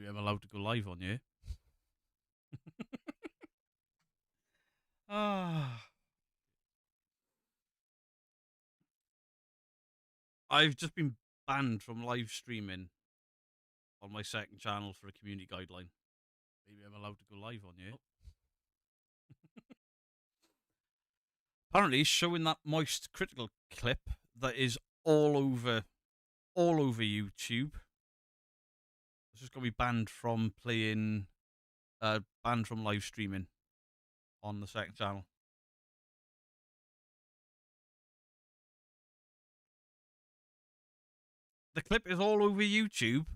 Maybe I'm allowed to go live on you. Ah. I've just been banned from live streaming on my second channel for a community guideline. Maybe I'm allowed to go live on you. Apparently, showing that Moist Critical clip that is all over YouTube. It's just gonna be banned from playing, banned from live streaming on the second channel. The clip is all over YouTube,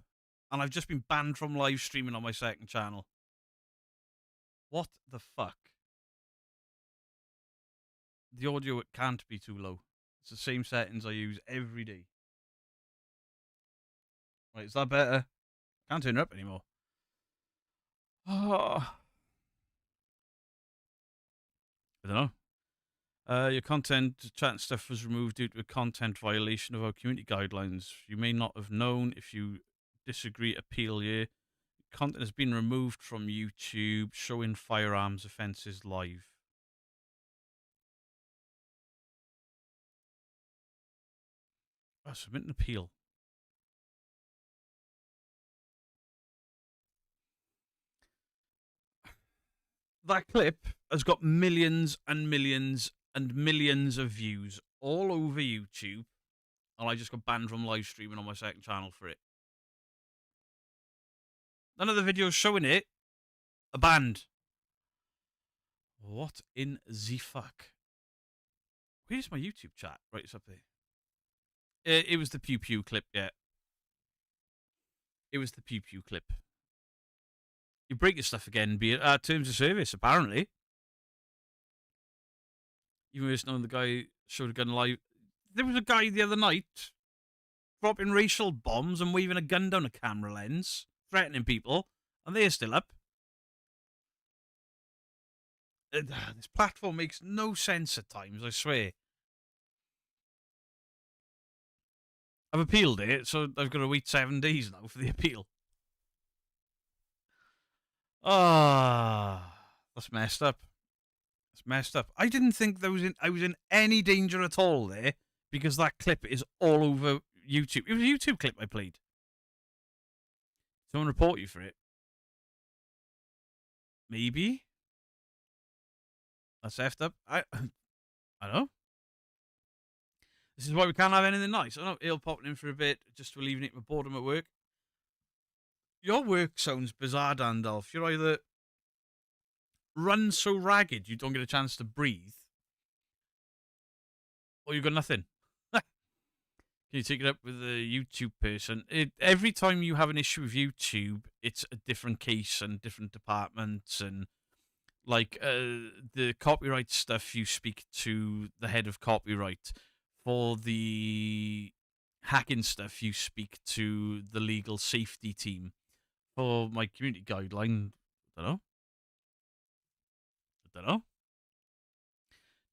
and I've just been banned from live streaming on my second channel. What the fuck? The audio, it can't be too low. It's the same settings I use every day. Right, is that better? Can't turn it up anymore. Oh. I don't know. Your content, chat and stuff was removed due to a content violation of our community guidelines. You may not have known. If you disagree, appeal here. Content has been removed from YouTube showing firearms offences live. Submit an appeal. That clip has got millions and millions and millions of views all over YouTube, and I just got banned from live streaming on my second channel for it. None of the videos showing it are banned. What in the fuck? Where's my YouTube chat? Right, it's up there. It was the Pew Pew clip, yeah. It was the Pew Pew clip. You break your stuff again, be it terms of service, apparently. Even worse knowing the guy showed a gun live. There was a guy the other night dropping racial bombs and waving a gun down a camera lens, threatening people, and they're still up. This platform makes no sense at times, I swear. I've appealed it, so I've got to wait 7 days now for the appeal. Ah, that's messed up. That's messed up. I didn't think I was in any danger at all there, because that clip is all over YouTube. It was a YouTube clip I played. Someone report you for it? Maybe. That's effed up. I don't know. This is why we can't have anything nice. I know, ill popping in for a bit, just to alleviate my boredom at work. Your work sounds bizarre, Dandolf. You're either run so ragged you don't get a chance to breathe, or you've got nothing. Can you take it up with a YouTube person? Every time you have an issue with YouTube, it's a different case and different departments, and like the copyright stuff, you speak to the head of copyright. For the hacking stuff, you speak to the legal safety team. For my community guideline, I don't know.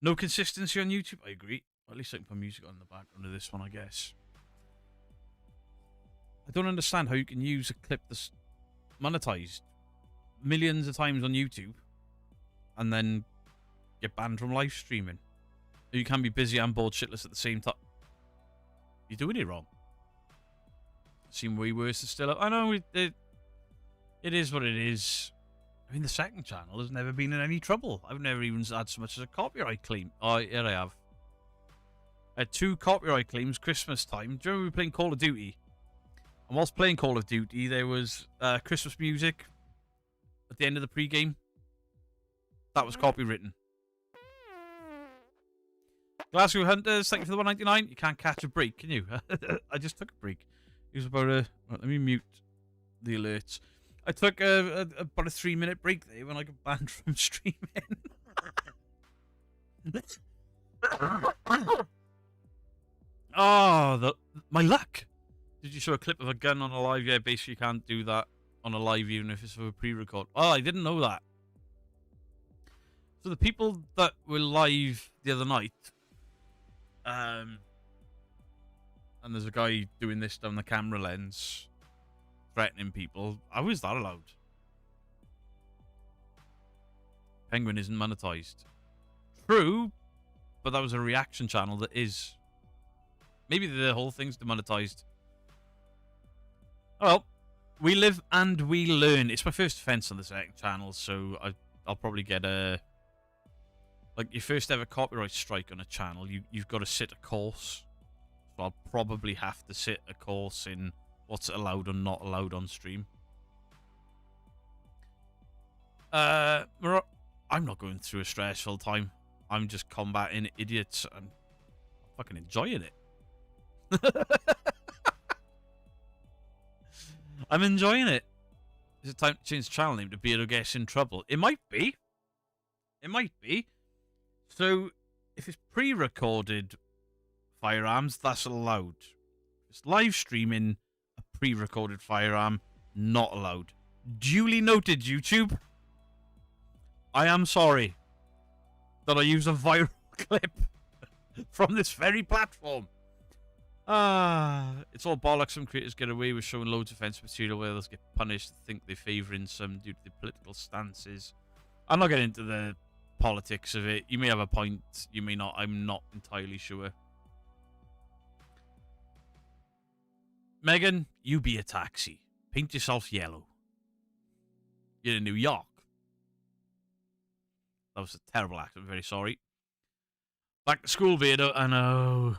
No consistency on YouTube, I agree. At least I can put music on in the background of this one, I guess. I don't understand how you can use a clip that's monetized millions of times on YouTube and then get banned from live streaming. You can be busy and bored shitless at the same time. You're doing it wrong. Seem way worse to still up. I know it is what it is. I mean, the second channel has never been in any trouble. I've never even had so much as a copyright claim. Oh, here I have. I had 2 copyright claims Christmas time. Do you remember we were playing Call of Duty? And whilst playing Call of Duty, there was Christmas music at the end of the pre-game. That was copywritten. Glasgow Hunters, thank you for the 199. You can't catch a break, can you? I just took a break. It was about a... Right, let me mute the alerts. I took about a 3-minute break there when I got banned from streaming. Oh, my luck. Did you show a clip of a gun on a live? Yeah, basically you can't do that on a live even if it's for a pre-record. Oh, I didn't know that. So the people that were live the other night, and there's a guy doing this down the camera lens. threatening people. How is that allowed? Penguin isn't monetized. True, but that was a reaction channel that is. Maybe the whole thing's demonetized. Oh, well, we live and we learn. It's my first offense on the second channel, so I'll probably get a... Like, your first ever copyright strike on a channel, you've got to sit a course. So I'll probably have to sit a course in what's allowed and not allowed on stream. I'm not going through a stressful time. I'm just combating idiots. I'm fucking enjoying it. I'm enjoying it. Is it time to change the channel name to Beardo Gets in Trouble? It might be. It might be. So, if it's pre-recorded firearms, that's allowed. If it's live streaming a pre-recorded firearm, not allowed. Duly noted, YouTube. I am sorry that I use a viral clip from this very platform. It's all bollocks. Some creators get away with showing loads of offensive material where others get punished, think they're favouring some due to their political stances. I'm not getting into the politics of it. You may have a point, you may not. I'm not entirely sure. Megan, you be a taxi. Paint yourself yellow. You're in New York. That was a terrible act. I'm very sorry. Back to school, Beardo. I know.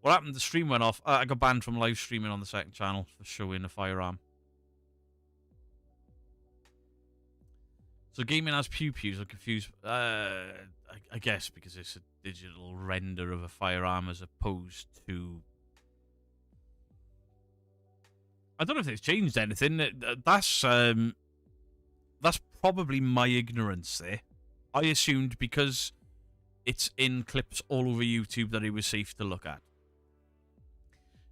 What happened? The stream went off. I got banned from live streaming on the second channel for showing a firearm. So gaming has pew-pews. I'm confused. I guess because it's a digital render of a firearm as opposed to... I don't know if it's changed anything. That's probably my ignorance there. I assumed because it's in clips all over YouTube that it was safe to look at.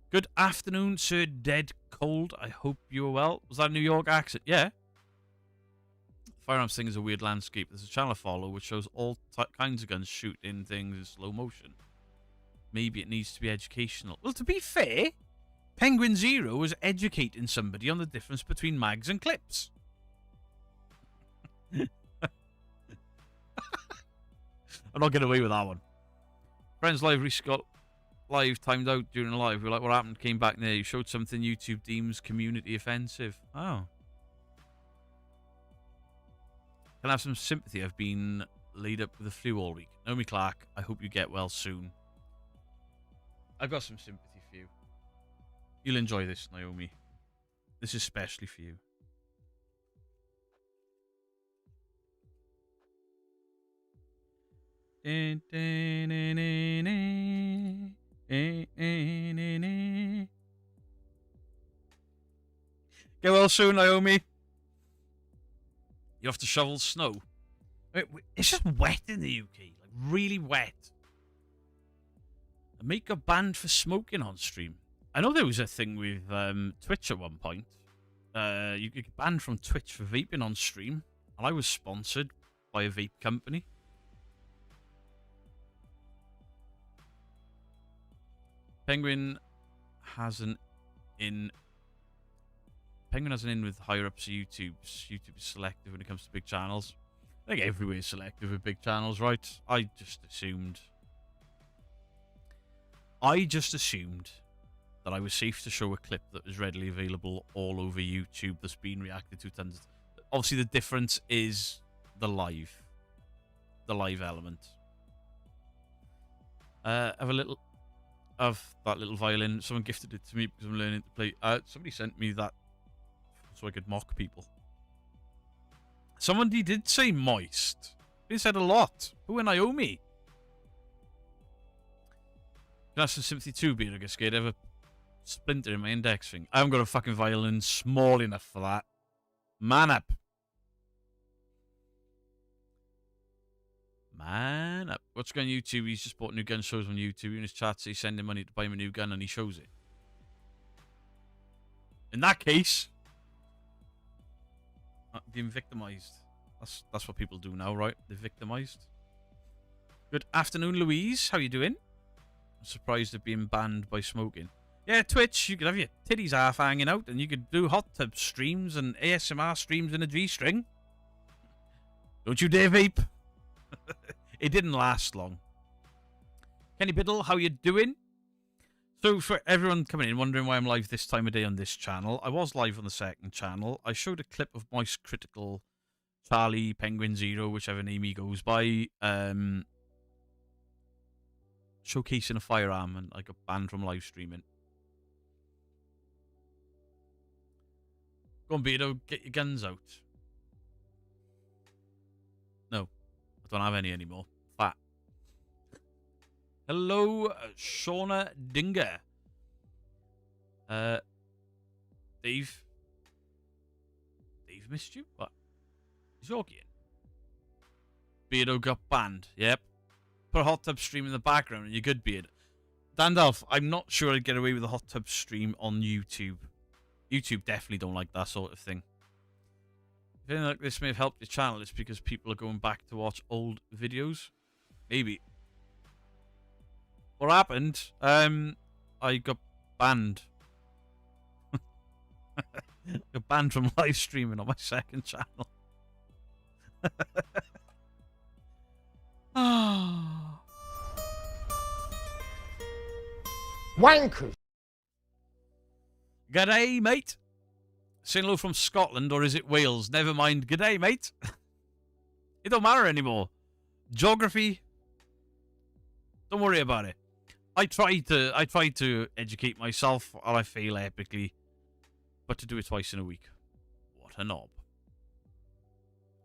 Good afternoon, Sir Dead Cold. I hope you are well. Was that a New York accent? Yeah. Firearms thing is a weird landscape. There's a channel I follow which shows all kinds of guns shooting things in slow motion. Maybe it needs to be educational. Well, to be fair, Penguin Zero was educating somebody on the difference between mags and clips. I'm not getting away with that one. Friends Live recently got live timed out during a live. We're like, what happened? Came back there. You showed something YouTube deems community offensive. Oh. Can I have some sympathy? I've been laid up with the flu all week. Naomi Clark, I hope you get well soon. I've got some sympathy for you. You'll enjoy this, Naomi. This is especially for you. Get well soon, Naomi. You have to shovel snow. It's just wet in the UK, like really wet. A mate got banned for smoking on stream. I know there was a thing with Twitch at one point. You get banned from Twitch for vaping on stream, and I was sponsored by a vape company. Penguin has an in. Penguin has an in with higher ups of YouTube. YouTube is selective when it comes to big channels. I think everywhere is selective with big channels, right? I just assumed that I was safe to show a clip that was readily available all over YouTube that's been reacted to tons. Obviously, the difference is the live element. Have a little of that little violin. Someone gifted it to me because I'm learning to play. Somebody sent me that so I could mock people. Somebody did say moist. They said a lot. Who and Naomi? Can I have some sympathy too, Beard? I get scared. I have a splinter in my index thing. I haven't got a fucking violin small enough for that. Man up. Man up. What's going on YouTube? He's just bought new gun shows on YouTube. In his chats, he's sending money to buy him a new gun and he shows it. In that case, being victimized. That's what people do now, right? They're victimized. Good afternoon, Louise. How you doing? I'm surprised at being banned by smoking. Yeah, Twitch, you could have your titties half hanging out and you could do hot tub streams and ASMR streams in a G-string. Don't you dare vape. It didn't last long. Kenny Biddle, how you doing? So for everyone coming in wondering why I'm live this time of day on this channel, I was live on the second channel. I showed a clip of Moist Critical, Charlie, Penguin Zero, whichever name he goes by, showcasing a firearm, and I got banned from live streaming. Go on, Beardo, get your guns out. No, I don't have any anymore. Fat. Hello, Shauna Dinger. Dave. Dave missed you? What? Is Yorkie in? Beardo got banned. Yep. Put a hot tub stream in the background and you're good, Beard. Dandalf, I'm not sure I'd get away with a hot tub stream on YouTube. YouTube definitely don't like that sort of thing. If anything like this may have helped your channel, it's because people are going back to watch old videos. Maybe. What happened? I got banned. Got banned from live streaming on my second channel. Wankers. G'day, mate. Saying hello from Scotland, or is it Wales? Never mind. G'day, mate. It don't matter anymore. Geography. Don't worry about it. I try to educate myself, and I fail epically. But to do it twice in a week. What a knob.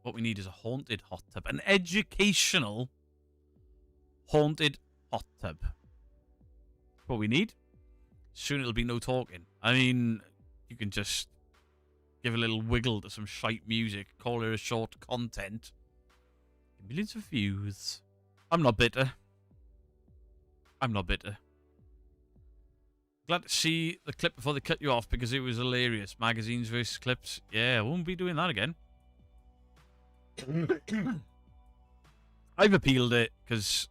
What we need is a haunted hot tub. An educational haunted hot tub. What we need. Soon it'll be no talking. I mean, you can just give a little wiggle to some shite music, call it a short content. Millions of views. I'm not bitter. I'm not bitter. Glad to see the clip before they cut you off because it was hilarious. Magazines versus clips. Yeah, I won't be doing that again. I've appealed it because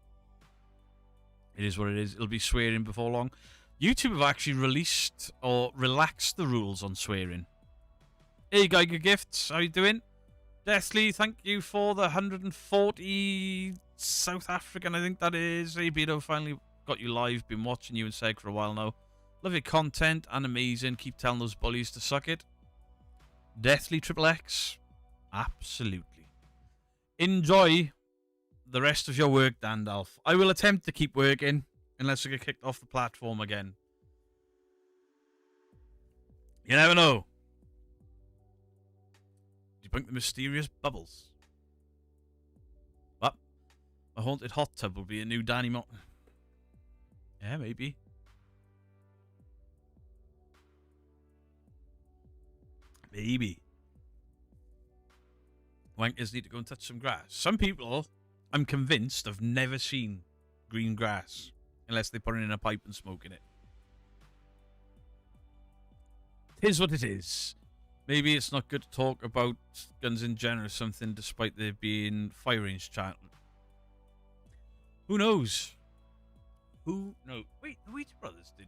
it is what it is. It'll be swearing before long. YouTube have actually released or relaxed the rules on swearing. Hey, Geiger Gifts, how you doing? Deathly, thank you for the 140 South African, I think that is. Hey, Beto, finally got you live. Been watching you and Seg for a while now. Love your content and amazing. Keep telling those bullies to suck it. Deathly Triple X, absolutely. Enjoy the rest of your work, Dandalf. I will attempt to keep working. Unless I get kicked off the platform again. You never know. Debunk the mysterious bubbles. What? A haunted hot tub will be a new Danny Mo... Yeah, maybe. Maybe. Wankers need to go and touch some grass. Some people, I'm convinced, have never seen green grass. Unless they put it in a pipe and smoking it. Tis what it is. Maybe it's not good to talk about guns in general or something despite there being fire range channel. Who knows? Who knows? Wait, the Wheaty Brothers did.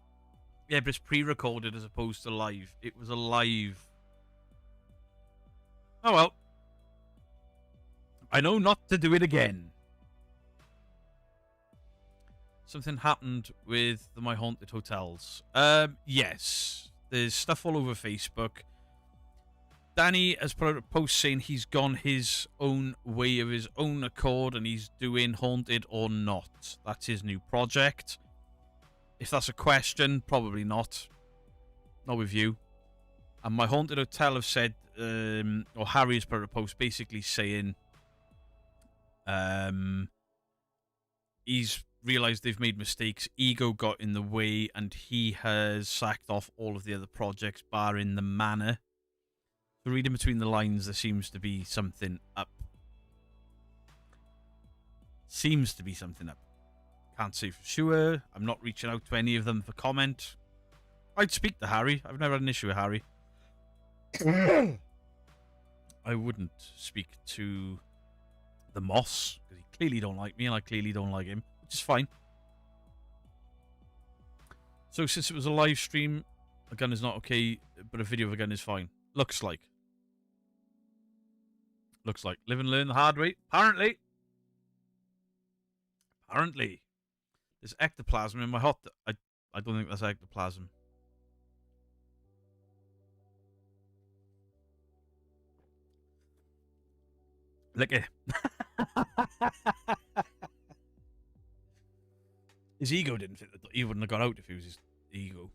Yeah, but it's pre-recorded as opposed to live. It was a live. Oh well. I know not to do it again. Something happened with the My Haunted Hotels. Yes. There's stuff all over Facebook. Danny has put out a post saying he's gone his own way of his own accord and he's doing Haunted or Not. That's his new project. If that's a question, probably not. Not with you. And My Haunted Hotel have said, or Harry has put out a post basically saying he's realized they've made mistakes, ego got in the way, and he has sacked off all of the other projects, barring the Manor. So reading between the lines, there seems to be something up. Seems to be something up. Can't say for sure. I'm not reaching out to any of them for comment. I'd speak to Harry. I've never had an issue with Harry. I wouldn't speak to the Moss, because he clearly don't like me, and I clearly don't like him. Which is fine. So since it was a live stream, a gun is not okay, but a video of a gun is fine. Looks like. Looks like. Live and learn the hard way. Apparently. Apparently. There's ectoplasm in my hot... I don't think that's ectoplasm. Look at his ego didn't fit. He wouldn't have got out if it was his ego.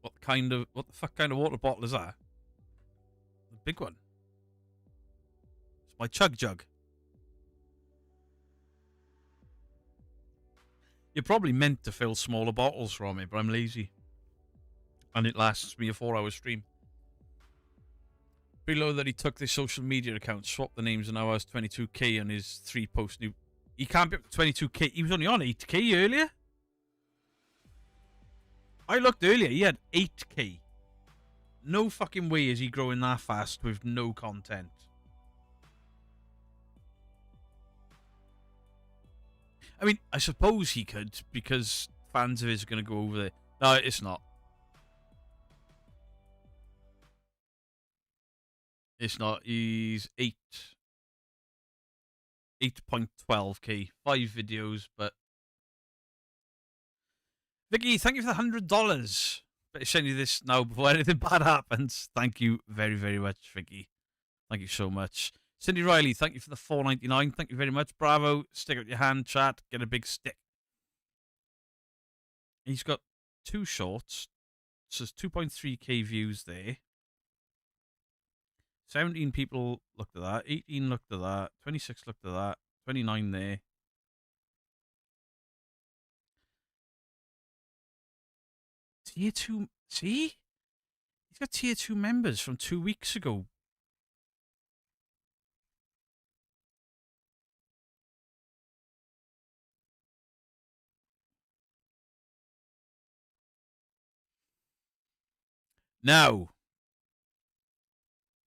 What the fuck kind of water bottle is that? The big one. It's my chug jug. You're probably meant to fill smaller bottles from it, but I'm lazy. And it lasts me a 4-hour stream. Below that he took this social media account, swapped the names, and now has 22k on his 3-post new... He can't be up to 22k. He was only on 8k earlier. I looked earlier, he had 8k. No fucking way is he growing that fast with no content. I mean, I suppose he could, because fans of his are going to go over there. No, it's not. It's not. He's 8.12k. 5 videos, but... Vicky, thank you for the $100. Better send you this now before anything bad happens. Thank you very, very much, Vicky. Thank you so much. Cindy Riley, thank you for the $4.99. Thank you very much. Bravo. Stick out your hand, chat. Get a big stick. He's got 2 shorts. So there's 2.3k views there. 17 people looked at that. 18 looked at that. 26 looked at that. 29 there. Tier 2. See? He's got tier 2 members from 2 weeks ago. Now,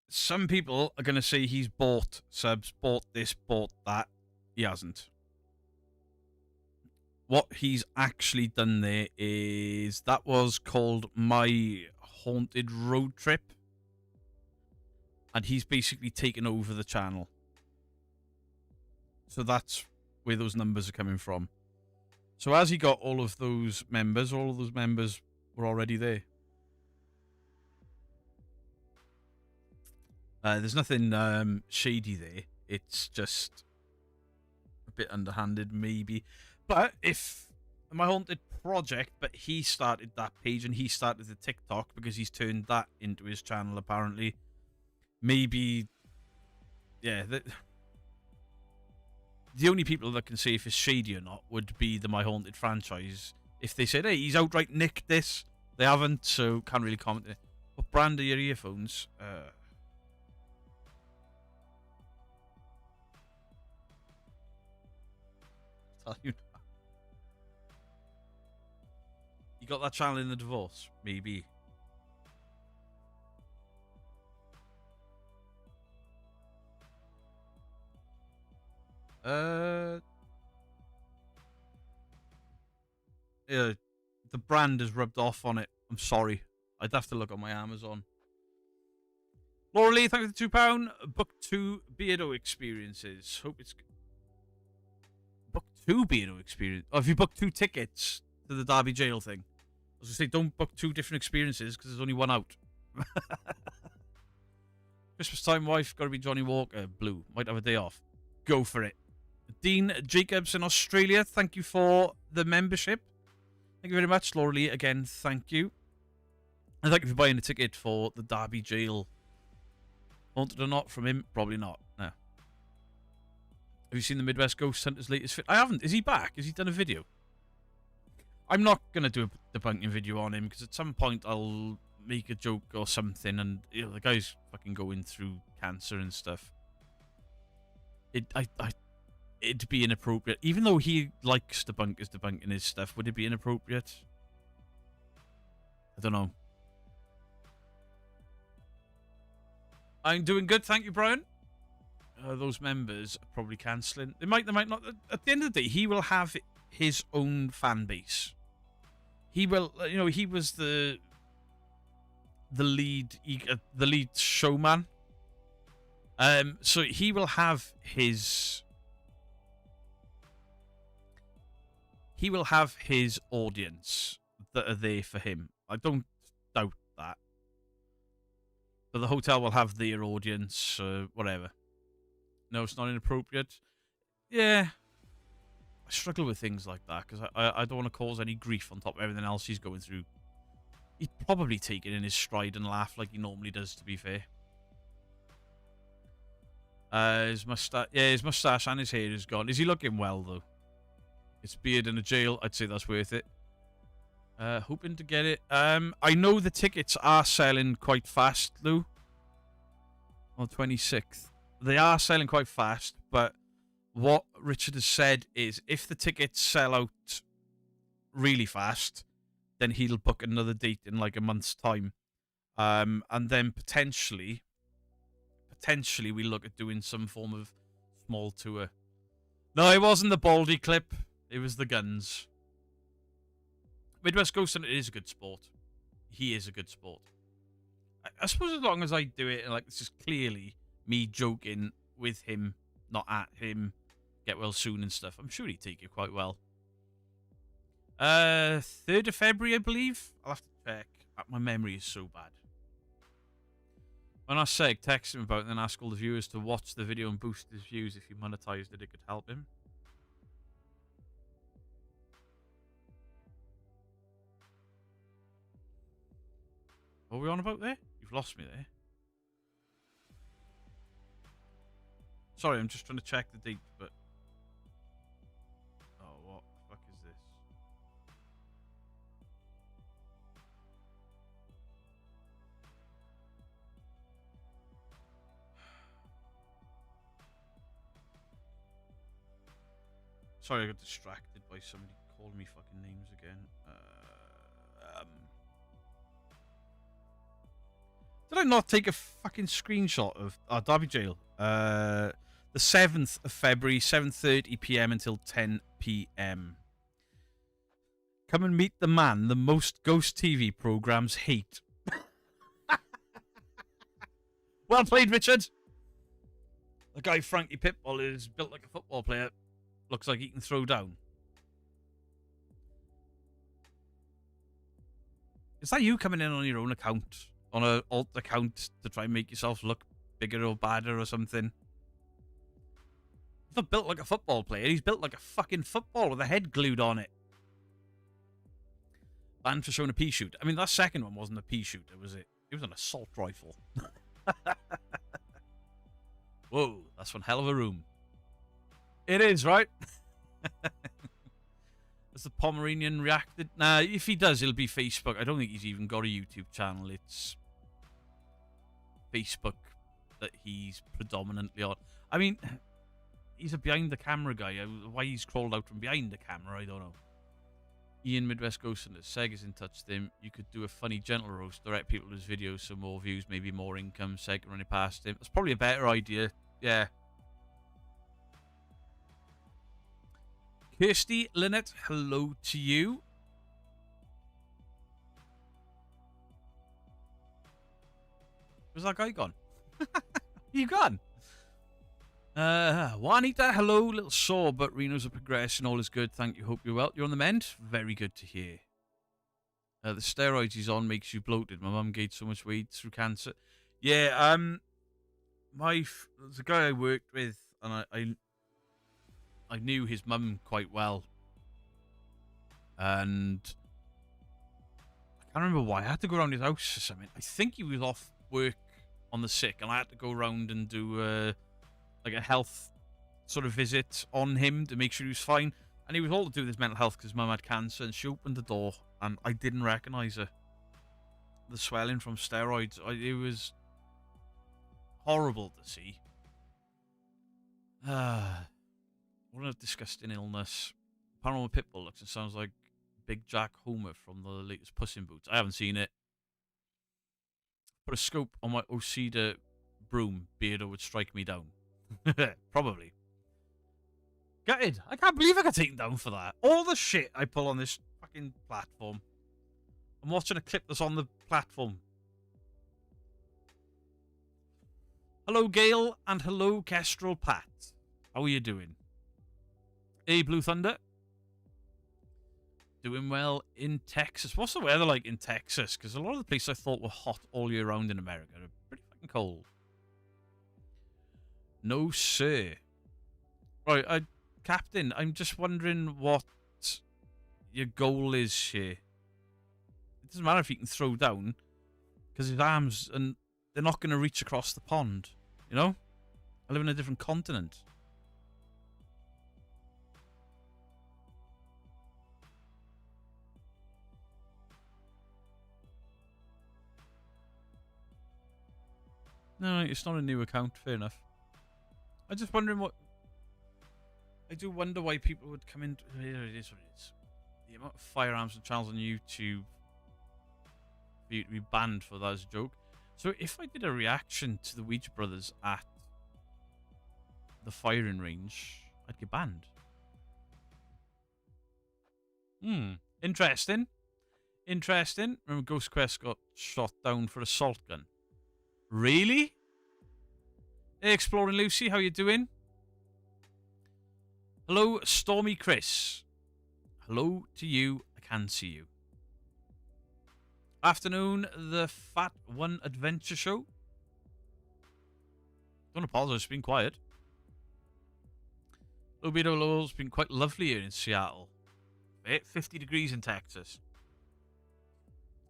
some people are going to say he's bought subs, bought this, bought that. He hasn't. What he's actually done there is that was called My Haunted Road Trip. And he's basically taken over the channel. So that's where those numbers are coming from. So as he got all of those members were already there. There's nothing shady there. It's just a bit underhanded, maybe. But if My Haunted Project, but he started that page and he started the TikTok because he's turned that into his channel, apparently. Maybe, yeah. The only people that can say if it's shady or not would be the My Haunted franchise. If they said, hey, he's outright nicked this, they haven't, so can't really comment. What brand are your earphones? You got that channel in the divorce? Maybe. Yeah, the brand is rubbed off on it. I'm sorry. I'd have to look on my Amazon. Laura Lee, thank you for the £2. Book 2 Beardo experiences. Hope it's... Book 2 Beardo experience. Oh, if you book 2 tickets to the Derby jail thing. I was going to say, don't book 2 different experiences because there's only one out. Christmas time wife, got to be Johnny Walker. Blue. Might have a day off. Go for it. Dean Jacobs in Australia, thank you for the membership. Thank you very much. Laura Lee, again, thank you. And thank you for buying a ticket for the Derby jail. Haunted or not from him? Probably not. No. Have you seen the Midwest Ghost Hunter's latest fit? I haven't. Is he back? Has he done a video? I'm not going to do a debunking video on him because at some point I'll make a joke or something and you know, the guy's fucking going through cancer and stuff. It'd be inappropriate. Even though he likes debunking his stuff, would it be inappropriate? I don't know. I'm doing good, thank you, Brian. Those members are probably cancelling. They might not. At the end of the day, he will have his own fan base. he will. You know, he was the lead showman. So he will have his audience that are there for him. I don't doubt that. But the hotel will have their audience, whatever. No, it's not inappropriate. Yeah. I struggle with things like that because I don't want to cause any grief on top of everything else he's going through. He'd probably take it in his stride and laugh like he normally does, to be fair. His mustache and his hair is gone. Is he looking well, though? His beard in a jail, I'd say that's worth it. Hoping to get it. I know the tickets are selling quite fast, Lou. On the 26th. They are selling quite fast, but what Richard has said is if the tickets sell out really fast, then he'll book another date in like a month's time. And then potentially we look at doing some form of small tour. No, it wasn't the Baldy clip. It was the guns. Midwest Ghost Hunter is a good sport. He is a good sport. I suppose as long as I do it, like, this is clearly me joking with him, not at him, get well soon and stuff, I'm sure he'd take it quite well. 3rd of February, I believe. I'll have to check. My memory is so bad. When I said text him about it and then ask all the viewers to watch the video and boost his views if he monetized it could help him. What are we on about there? You've lost me there. Sorry, I'm just trying to check the date, but... Oh, what the fuck is this? Sorry, I got distracted by somebody calling me fucking names again. Did I not take a fucking screenshot of Derby Jail? The 7th of February, 7:30 p.m. until 10 p.m. Come and meet the man the most Ghost TV programs hate. Well played, Richard. The guy Frankie Pitbull is built like a football player. Looks like he can throw down. Is that you coming in on your own account? On an alt account to try and make yourself look bigger or badder or something? He's not built like a football player. He's built like a fucking football with a head glued on it. Banned for showing a pea shoot. I mean, that second one wasn't a pea shooter, was it? It was an assault rifle. Whoa, that's one hell of a room. It is, right? Has the Pomeranian reacted? Nah, if he does, it'll be Facebook. I don't think he's even got a YouTube channel. It's Facebook that he's predominantly on. I mean, he's a behind-the-camera guy. Why he's crawled out from behind the camera, I don't know. Ian Midwest Ghost Hunter. Sega's in touch with him. You could do a funny, gentle roast. Direct people to his videos, so more views, maybe more income. Sega running past him. That's probably a better idea. Yeah. Kirsty Lynette, hello to you. Where's that guy gone? You gone? Juanita, hello. Little sore, but Reno's are progressing. All is good. Thank you. Hope you're well. You're on the mend? Very good to hear. The steroids he's on makes you bloated. My mum gained so much weight through cancer. Yeah, there's a guy I worked with, and I knew his mum quite well. And I can't remember why. I had to go around his house or something. I think he was off work on the sick, and I had to go around and do like a health sort of visit on him to make sure he was fine. And it was all to do with his mental health because his mum had cancer, and she opened the door and I didn't recognise her. The swelling from steroids, it was horrible to see. What a disgusting illness. Paranormal Pitbull looks and sounds like Big Jack Homer from the latest Puss in Boots. I haven't seen it. Put a scope on my Oceda broom, Beardo would strike me down. Probably. Gutted. I can't believe I got taken down for that. All the shit I pull on this fucking platform. I'm watching a clip that's on the platform. Hello, Gail, and hello, Kestrel Pat. How are you doing? Hey, Blue Thunder. Doing well in Texas. What's the weather like in Texas? Because a lot of the places I thought were hot all year round in America are pretty fucking cold. No, sir. Right, Captain, I'm just wondering what your goal is here. It doesn't matter if he can throw down, because his arms, and they're not going to reach across the pond. You know? I live in a different continent. No, it's not a new account. Fair enough. I'm just wondering what... I do wonder why people would come into... It is what it is. The amount of firearms and channels on YouTube for you to be banned for that as a joke. So if I did a reaction to the Ouija Brothers at the firing range, I'd get banned. Interesting. Interesting. Remember Ghost Quest got shot down for assault gun. Really? Hey, Exploring Lucy, how you doing? Hello, Stormy Chris. Hello to you. I can see you. Afternoon, the Fat One Adventure Show. Don't apologize, it's been quiet. Lobedo Lowell's been quite lovely here in Seattle. 50 degrees in Texas.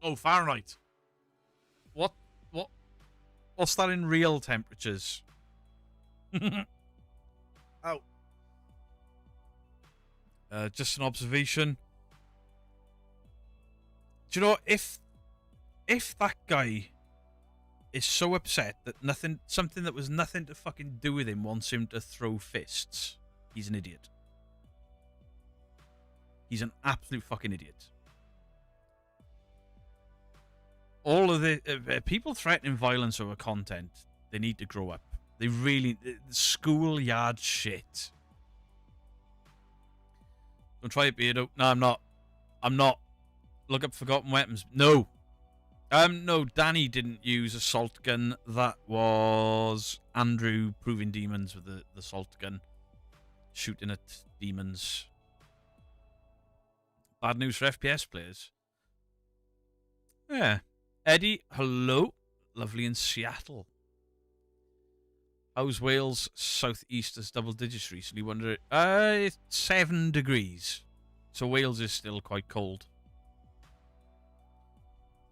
Oh, Fahrenheit. What? What's that in real temperatures? Ow. Just an observation. Do you know, if that guy is so upset that something that was nothing to fucking do with him wants him to throw fists, he's an idiot. He's an absolute fucking idiot. All of the people threatening violence over content, they need to grow up. They really... schoolyard shit. Don't try it, Beardo. No, I'm not. I'm not. Look up Forgotten Weapons. No. No, Danny didn't use assault gun. That was Andrew proving demons with the assault gun. Shooting at demons. Bad news for FPS players. Yeah. Eddie, hello. Lovely in Seattle. How's Wales southeast as double digits recently? Wonder. It's 7 degrees. So Wales is still quite cold.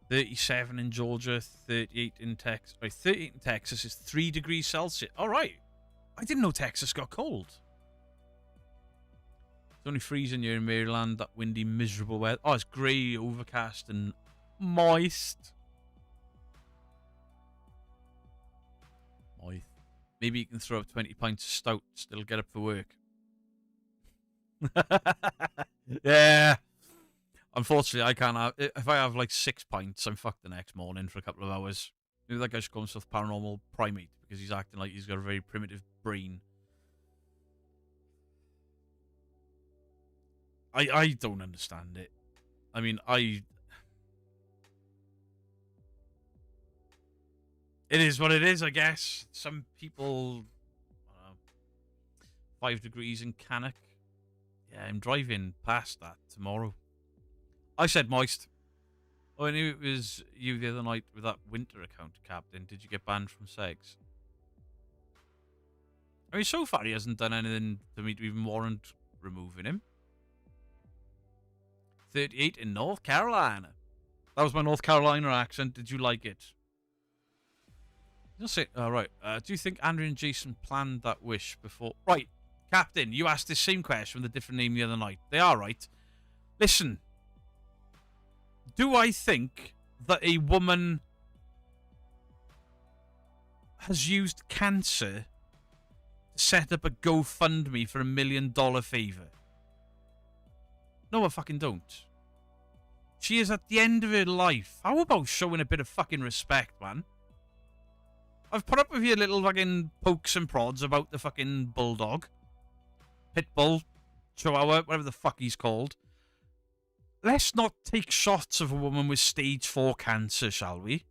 37 in Georgia, 38 in Texas. Right, 38 in Texas is 3 degrees Celsius. All right. I didn't know Texas got cold. It's only freezing here in Maryland. That windy, miserable weather. Oh, it's grey, overcast, and moist. Moist. Maybe you can throw up 20 pints of stout, still get up for work. Yeah. Unfortunately, I can't have... If I have like 6 pints, I'm fucked the next morning for a couple of hours. Maybe that guy should call himself Paranormal Primate because he's acting like he's got a very primitive brain. I don't understand it. I mean, it is what it is, I guess. Some people... I don't know, 5 degrees in Cannock. Yeah, I'm driving past that tomorrow. I said moist. Oh, I knew it was you the other night with that winter account, Captain. Did you get banned from Segs? I mean, so far he hasn't done anything to me to even warrant removing him. 38 in North Carolina. That was my North Carolina accent. Did you like it? You'll say, right. Do you think Andrew and Jason planned that wish before? Right, Captain, you asked this same question with a different name the other night. They are right. Listen. Do I think that a woman has used cancer to set up a GoFundMe for $1 million favor? No, I fucking don't. She is at the end of her life. How about showing a bit of fucking respect, man? I've put up with your little fucking pokes and prods about the fucking bulldog. Pitbull. Chihuahua. Whatever the fuck he's called. let's not take shots of a woman with stage 4 cancer, shall we? It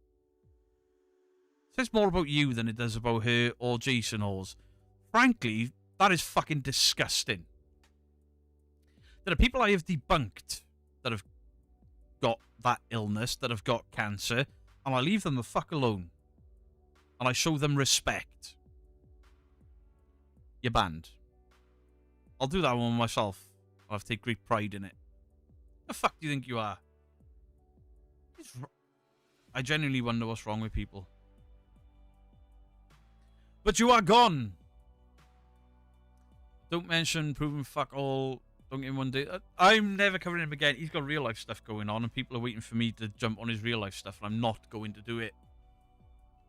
says more about you than it does about her or Jason Hawes. Frankly, that is fucking disgusting. There are people I have debunked that have got that illness, that have got cancer, and I leave them the fuck alone. And I show them respect. You're banned. I'll do that one myself. I'll take great pride in it. The fuck do you think you are? I genuinely wonder what's wrong with people. But you are gone. Don't mention proven fuck all. Don't get him one day. I'm never covering him again. He's got real life stuff going on, and people are waiting for me to jump on his real life stuff, and I'm not going to do it.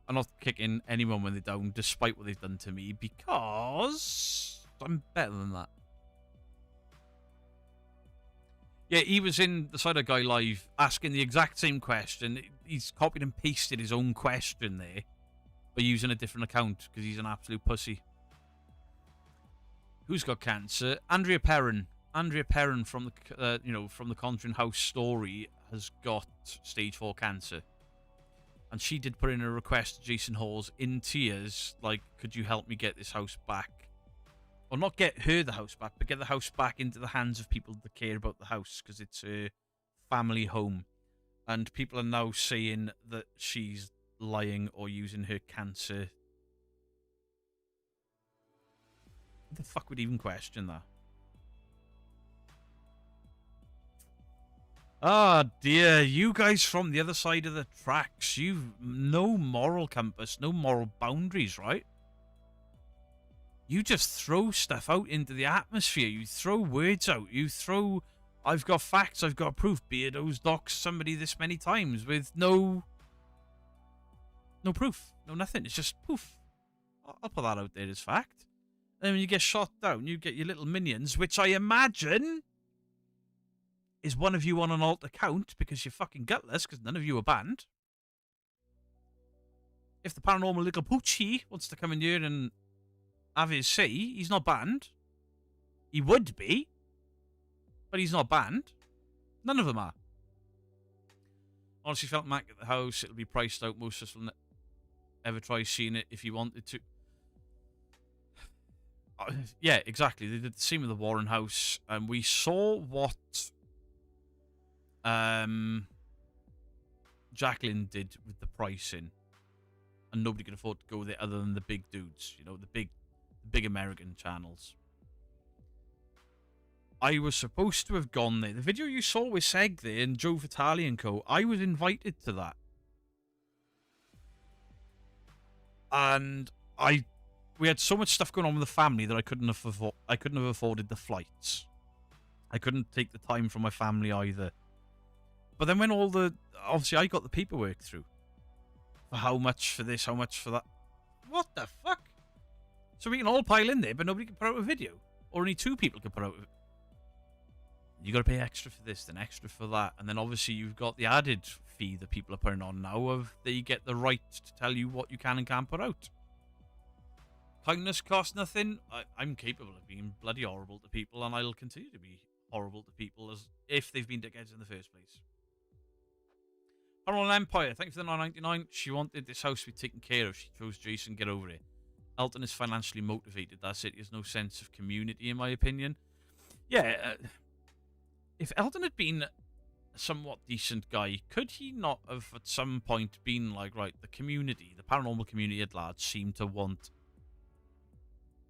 I'm not kicking anyone when they're down, despite what they've done to me, because I'm better than that. Yeah, he was in the Cider Guy Live asking the exact same question. He's copied and pasted his own question there by using a different account because he's an absolute pussy. Who's got cancer? Andrea Perrin. Andrea Perrin from the from the Conjuring House story has got stage 4 cancer. And she did put in a request to Jason Hawes in tears, like, could you help me get this house back? Or not get her the house back, but get the house back into the hands of people that care about the house, because it's her family home. And people are now saying that she's lying or using her cancer. Who the fuck would even question that? Ah, dear, you guys from the other side of the tracks, you've no moral compass, no moral boundaries, right? You just throw stuff out into the atmosphere. You throw words out. You throw, I've got facts, I've got proof. Beardo's doxed somebody this many times with no proof, no nothing. It's just poof. I'll put that out there as fact. And when you get shot down, you get your little minions, which I imagine is one of you on an alt account because you're fucking gutless because none of you are banned. If the paranormal little poochie wants to come in here and have his say, he's not banned. He would be, but he's not banned. None of them are. Honestly, felt Mac at the house, it'll be priced out. Most of us will ever try seeing it if you wanted to. Yeah, exactly. They did the same with the Warren house, and we saw what Jacqueline did with the pricing, and nobody could afford to go there other than the big dudes, you know, the big American channels. I was supposed to have gone there. The video you saw with Seg there and Joe Vitale and co, I was invited to that. And we had so much stuff going on with the family that I couldn't have afforded the flights. I couldn't take the time from my family either. But then when obviously I got the paperwork through. For how much for this, how much for that. What the fuck? So we can all pile in there, but nobody can put out a video. Or only 2 people can put out a video. You got to pay extra for this, then extra for that. And then obviously you've got the added fee that people are putting on now of they get the right to tell you what you can and can't put out. Kindness costs nothing. I'm capable of being bloody horrible to people, and I'll continue to be horrible to people as if they've been dickheads in the first place. Paranormal Empire, thank you for the $9.99. She wanted this house to be taken care of. She chose Jason, get over it. Elton is financially motivated. That's it. There's no sense of community, in my opinion. Yeah, if Elton had been a somewhat decent guy, could he not have at some point been like, right, the community, the paranormal community at large seemed to want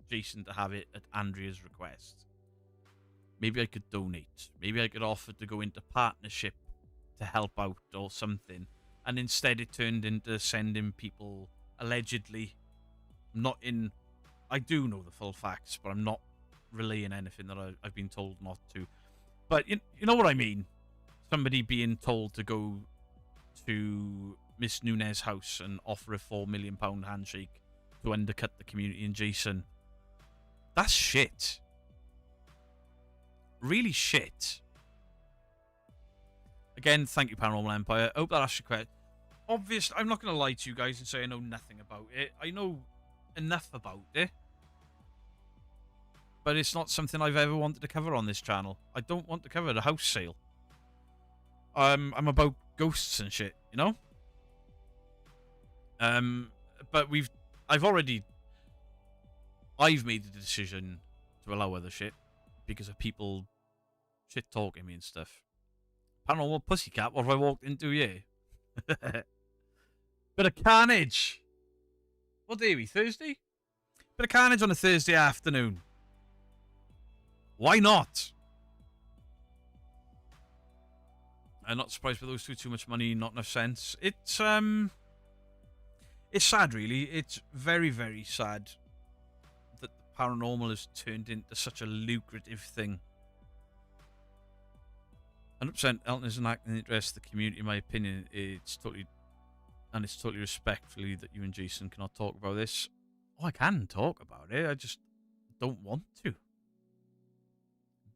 Jason to have it at Andrea's request. Maybe I could donate. Maybe I could offer to go into partnership to help out or something. And instead it turned into sending people, allegedly, I do know the full facts, but I'm not relaying anything that I've been told not to. But you know what I mean? Somebody being told to go to Miss Nunez's house and offer a £4 million handshake to undercut the community and Jason. That's shit. Really shit. Again, thank you, Paranormal Empire. I hope that answers your question. Obviously, I'm not going to lie to you guys and say I know nothing about it. I know enough about it. But it's not something I've ever wanted to cover on this channel. I don't want to cover the house sale. I'm about ghosts and shit, you know. But I've made the decision to allow other shit because of people shit talking me and stuff. Paranormal Pussycat, what have I walked into here? Bit of carnage. What day are we? Thursday? Bit of carnage on a Thursday afternoon. Why not? I'm not surprised by those two. Too much money, not enough sense. It's sad, really. It's very, very sad that the paranormal has turned into such a lucrative thing. 100% Elton is an act in the interest of the community, in my opinion. It's totally respectfully that you and Jason cannot talk about this. Oh, I can talk about it. I just don't want to.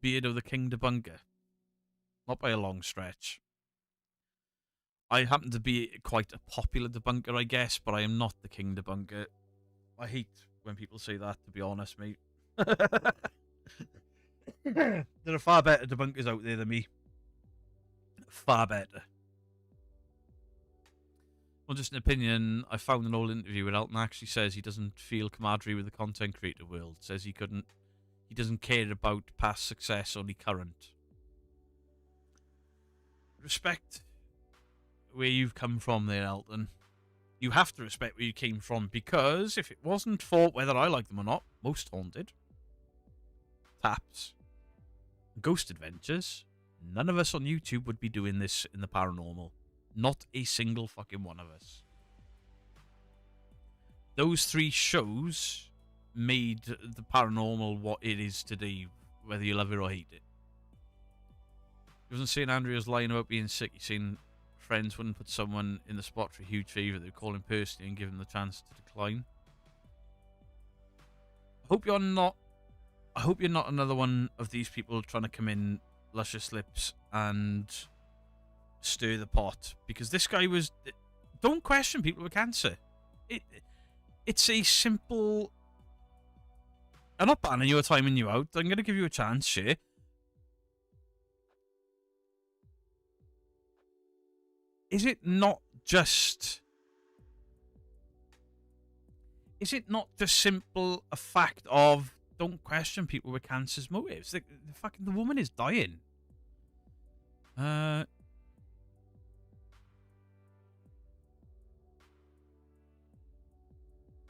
Beardo the King Debunker. Not by a long stretch. I happen to be quite a popular debunker, I guess, but I am not the King Debunker. I hate when people say that, to be honest, mate. There are far better debunkers out there than me. Far better. Well, just an opinion, I found an old interview where Elton actually says he doesn't feel camaraderie with the content creator world. Says he doesn't care about past success, only current. Respect where you've come from there, Elton. You have to respect where you came from, because if it wasn't for whether I like them or not, Most Haunted, Taps, Ghost Adventures, none of us on YouTube would be doing this in the paranormal. Not a single fucking one of us. Those 3 shows made the paranormal what it is today, whether you love it or hate it. He wasn't saying Andrea's lying about being sick. He's saying friends wouldn't put someone in the spot for a huge favour. They'd call him personally and give him the chance to decline. I hope you're not another one of these people trying to come in luscious lips and stir the pot, because this guy was... Don't question people with cancer. It's a simple... I'm not banning you or timing you out. I'm going to give you a chance here. Is it not just simple a fact of don't question people with cancer's motives? The woman is dying. No,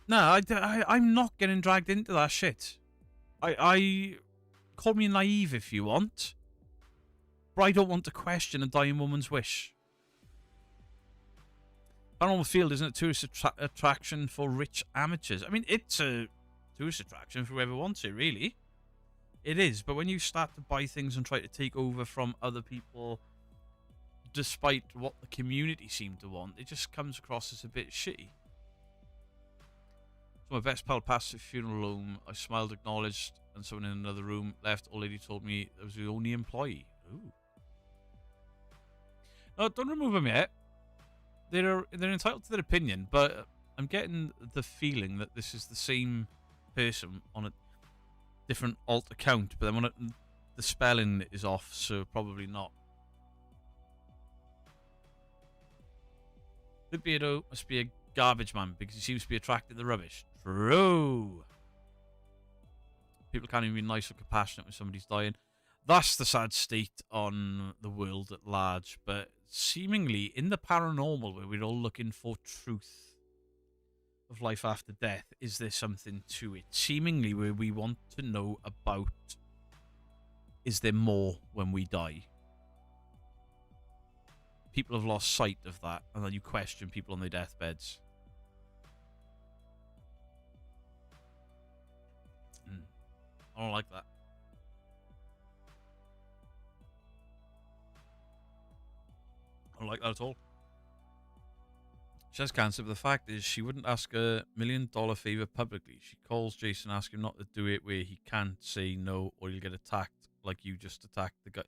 I'm not getting dragged into that shit. I call me naive if you want, but I don't want to question a dying woman's wish. Paranormal Field isn't a tourist attraction for rich amateurs. I mean, it's a tourist attraction for whoever wants it, really. It is, but when you start to buy things and try to take over from other people, despite what the community seem to want, it just comes across as a bit shitty. So my best pal passed the funeral home. I smiled, acknowledged, and someone in another room left. Old lady told me I was the only employee. Ooh. No, don't remove them yet. They're entitled to their opinion, but I'm getting the feeling that this is the same person on a different alt account, but then the spelling is off, so probably not. The Beardo must be a garbage man because he seems to be attracted to the rubbish. True. People can't even be nice or compassionate when somebody's dying. That's the sad state on the world at large, but seemingly in the paranormal, where we're all looking for truth of life after death, is there something to it? Seemingly where we want to know about, is there more when we die? People have lost sight of that, and then you question people on their deathbeds. I don't like that. I don't like that at all. She has cancer, but the fact is she wouldn't ask a $1 million favor publicly. She calls Jason, asking him not to do it, where he can't say no or he'll get attacked like you just attacked the guy.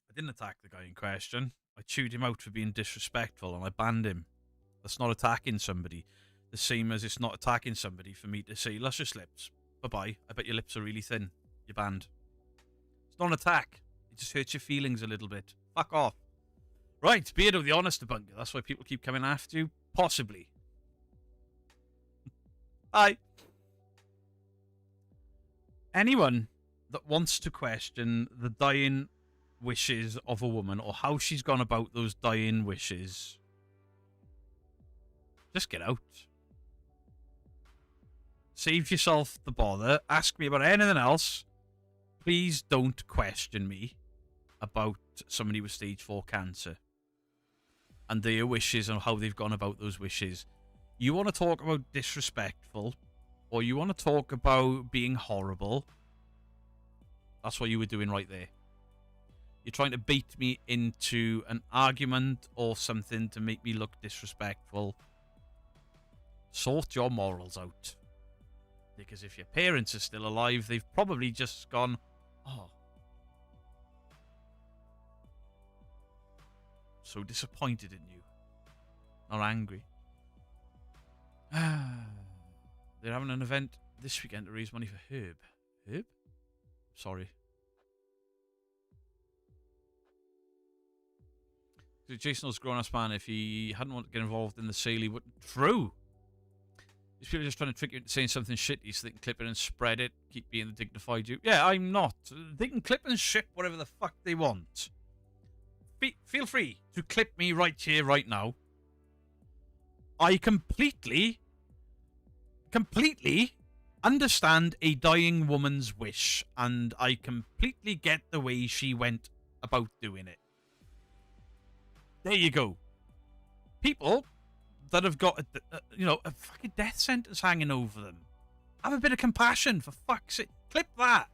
I didn't attack the guy in question. I chewed him out for being disrespectful and I banned him. That's not attacking somebody. The same as it's not attacking somebody for me to say luscious lips. Bye-bye. I bet your lips are really thin. You're banned. It's not an attack. It just hurts your feelings a little bit. Fuck off. Right, Beardo the Honest Debunker. That's why people keep coming after you? Possibly. Hi. Anyone that wants to question the dying wishes of a woman or how she's gone about those dying wishes, just get out. Save yourself the bother. Ask me about anything else. Please don't question me about somebody with stage 4 cancer and their wishes and how they've gone about those wishes. You want to talk about disrespectful, or you want to talk about being horrible, that's what you were doing right there. You're trying to bait me into an argument or something to make me look disrespectful. Sort your morals out. Because if your parents are still alive, they've probably just gone, oh, so disappointed in you. Not angry. They're having an event this weekend to raise money for Herb. Herb? Sorry. Jason was a grown-ass man. If he hadn't wanted to get involved in the sale, he wouldn't. True. These people are just trying to trick you into saying something shitty so they can clip it and spread it. Keep being the dignified you. Yeah, I'm not. They can clip and ship whatever the fuck they want. Feel free to clip me right here, right now. I completely understand a dying woman's wish, and I completely get the way she went about doing it. There you go. People that have got a fucking death sentence hanging over them, have a bit of compassion, for fuck's sake. Clip that.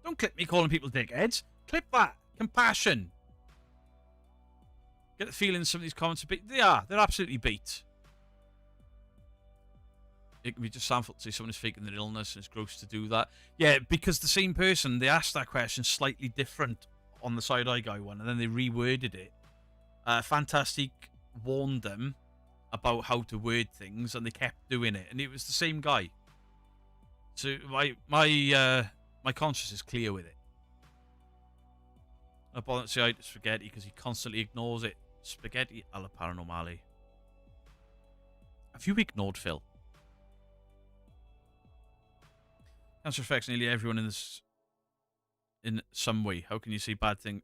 Don't clip me calling people dickheads. Clip that. Compassion. Get the feeling some of these comments are beat. They're absolutely beat. It can be just sample to say someone is faking their illness, and it's gross to do that. Yeah, because the same person, they asked that question slightly different on the Side Eye Guy one, and then they reworded it. Fantastic warned them about how to word things, and they kept doing it, and it was the same guy. So my conscience is clear with it. I bother to say hi to Spaghetti because he constantly ignores it. Spaghetti alla Paranormale. Have you ignored Phil? Cancer affects nearly everyone in some way. How can you say bad thing?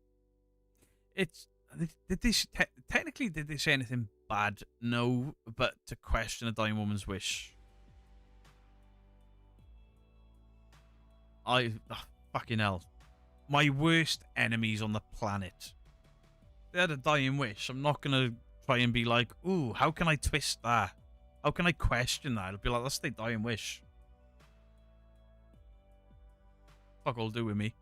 Technically, did they say anything bad? No, but to question a dying woman's wish. Fucking hell. My worst enemies on the planet. They had a dying wish. I'm not going to try and be like, ooh, how can I twist that? How can I question that? It'll be like, that's their dying wish. Fuck all do with me.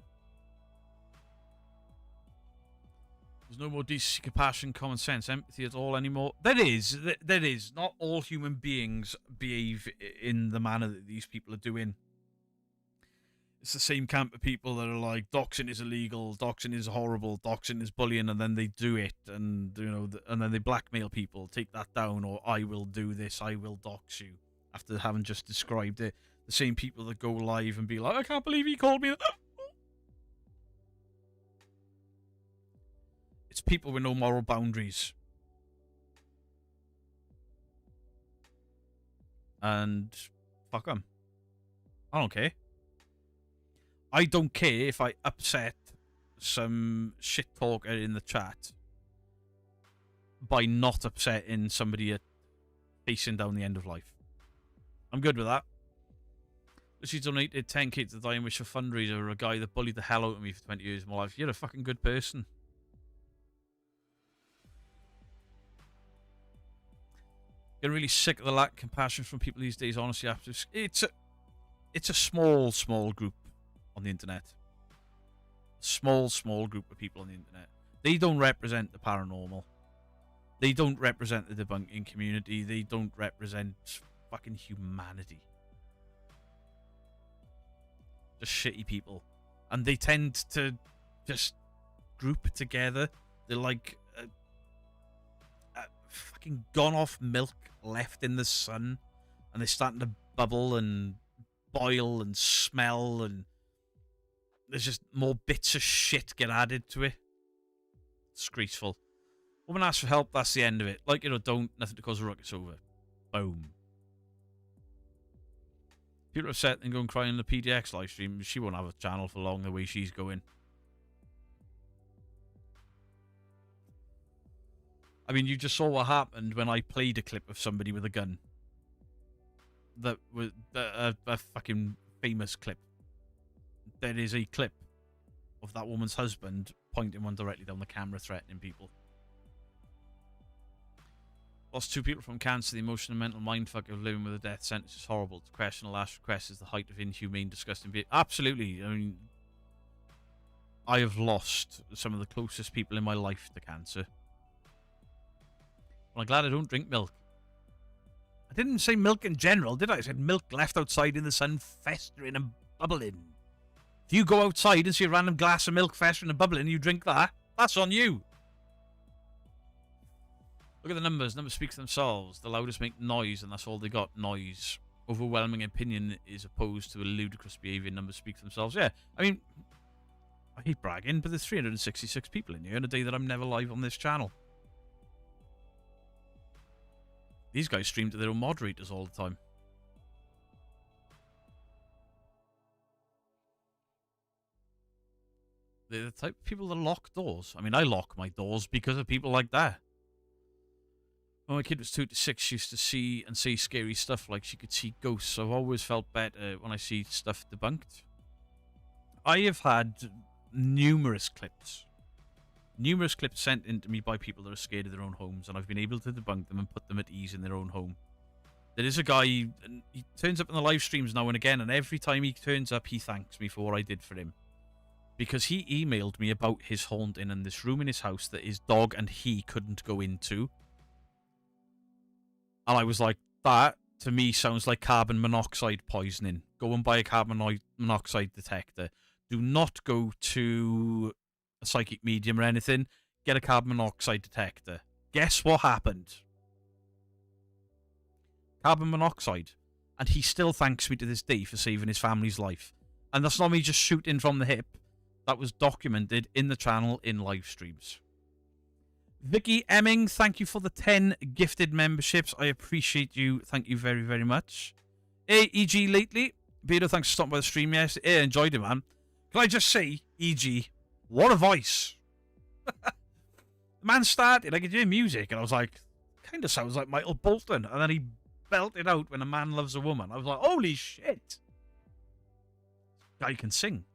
There's no more decency, compassion, common sense, empathy at all anymore. There is. Not all human beings behave in the manner that these people are doing. It's the same camp of people that are like, doxing is illegal, doxing is horrible, doxing is bullying, and then they do it, and and then they blackmail people, take that down, or I will do this, I will dox you, after having just described it. The same people that go live and be like, I can't believe he called me that. It's people with no moral boundaries. And fuck them. I don't care. I don't care if I upset some shit talker in the chat by not upsetting somebody facing down the end of life. I'm good with that. She donated 10k to the Dying Wish for fundraiser, a guy that bullied the hell out of me for 20 years of my life. You're a fucking good person. Getting really sick of the lack of compassion from people these days, honestly. After it's a small group on the internet. Small group of people on the internet. They don't represent the paranormal. They don't represent the debunking community. They don't represent fucking humanity. Just shitty people. And they tend to just group together. They're like fucking gone off milk left in the sun, and they're starting to bubble and boil and smell, and there's just more bits of shit get added to it. Disgraceful. Woman asks for help, that's the end of it. Like it or don't, nothing to cause a ruckus over. Boom. People are upset and go and cry on the PDX live stream. She won't have a channel for long the way she's going. I mean, you just saw what happened when I played a clip of somebody with a gun. That was a fucking famous clip. There is a clip of that woman's husband pointing one directly down the camera, threatening people. Lost 2 people from cancer. The emotional and mental mindfuck of living with a death sentence is horrible. To question the last request is the height of inhumane, disgusting behavior. Absolutely. I mean, I have lost some of the closest people in my life to cancer. Well, I'm glad I don't drink milk. I didn't say milk in general, did I? I said milk left outside in the sun, festering and bubbling. If you go outside and see a random glass of milk festering and bubbling and you drink that, that's on you. Look at the numbers. Numbers speak for themselves. The loudest make noise, and that's all they got, noise. Overwhelming opinion is opposed to a ludicrous behaviour. Numbers speak for themselves. Yeah, I mean, I hate bragging, but there's 366 people in here on a day that I'm never live on this channel. These guys stream to their own moderators all the time. They're the type of people that lock doors. I mean, I lock my doors because of people like that. When my kid was 2 to 6, she used to see and say scary stuff like she could see ghosts. I've always felt better when I see stuff debunked. I have had numerous clips sent in to me by people that are scared of their own homes, and I've been able to debunk them and put them at ease in their own home. There is a guy, he turns up in the live streams now and again, and every time he turns up, he thanks me for what I did for him. Because he emailed me about his haunting and this room in his house that his dog and he couldn't go into. And I was like, that, to me, sounds like carbon monoxide poisoning. Go and buy a carbon monoxide detector. Do not go to a psychic medium or anything. Get a carbon monoxide detector. Guess what happened? Carbon monoxide. And he still thanks me to this day for saving his family's life. And that's not me just shooting from the hip. That was documented in the channel in live streams. Vicky Emming, thank you for the 10 gifted memberships. I appreciate you. Thank you very, very much. Hey, E.G. lately. Beardo, thanks for stopping by the stream yesterday. Yeah, enjoyed it, man. Can I just say, E.G., what a voice. The man started, I could hear music, and I was like, kind of sounds like Michael Bolton. And then he belted out when a man loves a woman. I was like, holy shit. Guy can sing.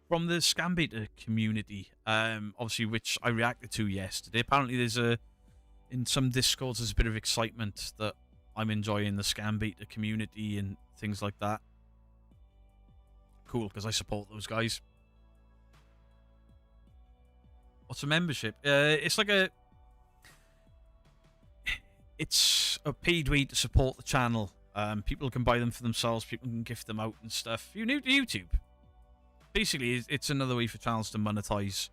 From the Scam Beta community, obviously, which I reacted to yesterday. Apparently, in some Discords, there's a bit of excitement that I'm enjoying the Scam Beta community and things like that. Cool, because I support those guys. What's a membership? It's like it's a paid way to support the channel. People can buy them for themselves. People can gift them out and stuff. If you're new to YouTube, basically, it's another way for channels to monetize.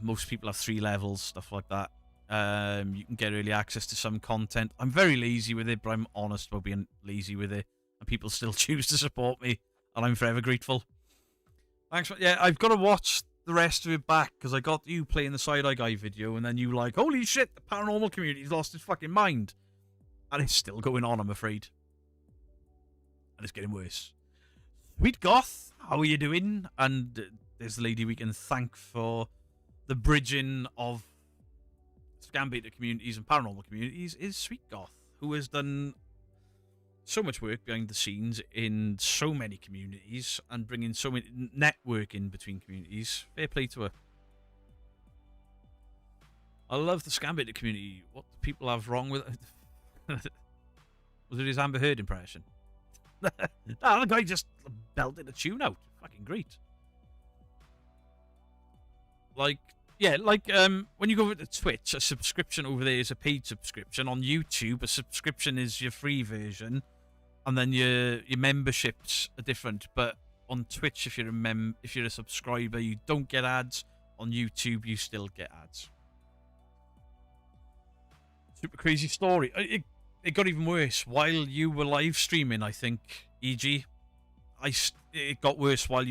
Most people have 3 levels, stuff like that. You can get early access to some content. I'm very lazy with it, but I'm honest about being lazy with it. And people still choose to support me, and I'm forever grateful. Thanks. Yeah, I've got to watch the rest of it back, because I got you playing the Side-Eye Guy video, and then you like, holy shit, the paranormal community's lost its fucking mind. And it's still going on, I'm afraid. And it's getting worse. Sweet Goth, how are you doing? And there's the lady we can thank for the bridging of Scam Beta communities and paranormal communities is Sweet Goth, who has done so much work behind the scenes in so many communities and bringing so many networking between communities. Fair play to her. I love the Scam Beta community. What do people have wrong with it? Was it his Amber Heard impression? No, the guy just belted a tune out. Fucking great. Like, yeah, like when you go over to Twitch, a subscription over there is a paid subscription. On YouTube, a subscription is your free version, and then your memberships are different. But on Twitch, if you're a subscriber, you don't get ads. On YouTube, you still get ads. Super crazy story. It got even worse while you were live streaming, I think, EG. It got worse while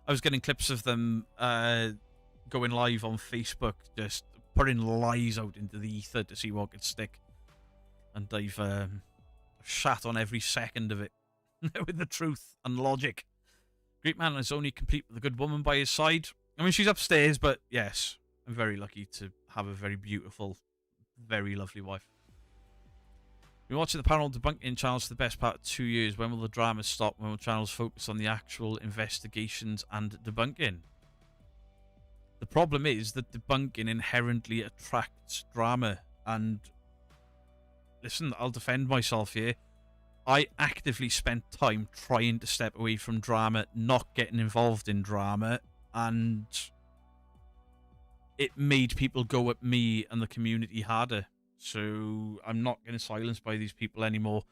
I was getting clips of them going live on Facebook, just putting lies out into the ether to see what could stick. And I've shat on every second of it with the truth and logic. Great man is only complete with a good woman by his side. I mean, she's upstairs, but yes, I'm very lucky to have a very beautiful, very lovely wife. Been watching the paranormal debunking channels for the best part of 2 years. When will the drama stop? When will channels focus on the actual investigations and debunking? The problem is that debunking inherently attracts drama. And listen, I'll defend myself here. I actively spent time trying to step away from drama, not getting involved in drama, and it made people go at me and the community harder. So I'm not getting silenced by these people anymore.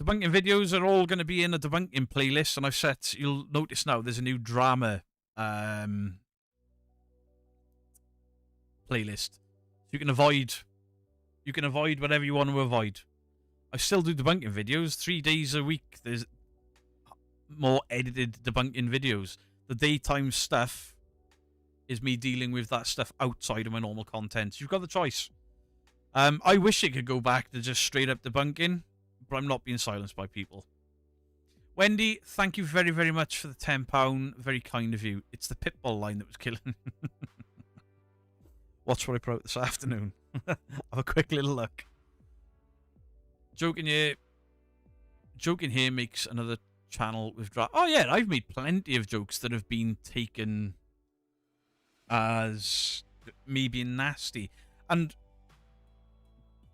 Debunking videos are all going to be in a debunking playlist, and I've set, you'll notice now, there's a new drama playlist. So you can avoid whatever you want to avoid. I still do debunking videos 3 days a week. There's more edited debunking videos. The daytime stuff is me dealing with that stuff outside of my normal content. You've got the choice. I wish it could go back to just straight up debunking, but I'm not being silenced by people. Wendy, thank you very, very much for the £10. Very kind of you. It's the Pitbull line that was killing. Watch what I put out this afternoon. Have a quick little look. Joking here makes another channel with drama. Oh yeah, I've made plenty of jokes that have been taken as me being nasty. And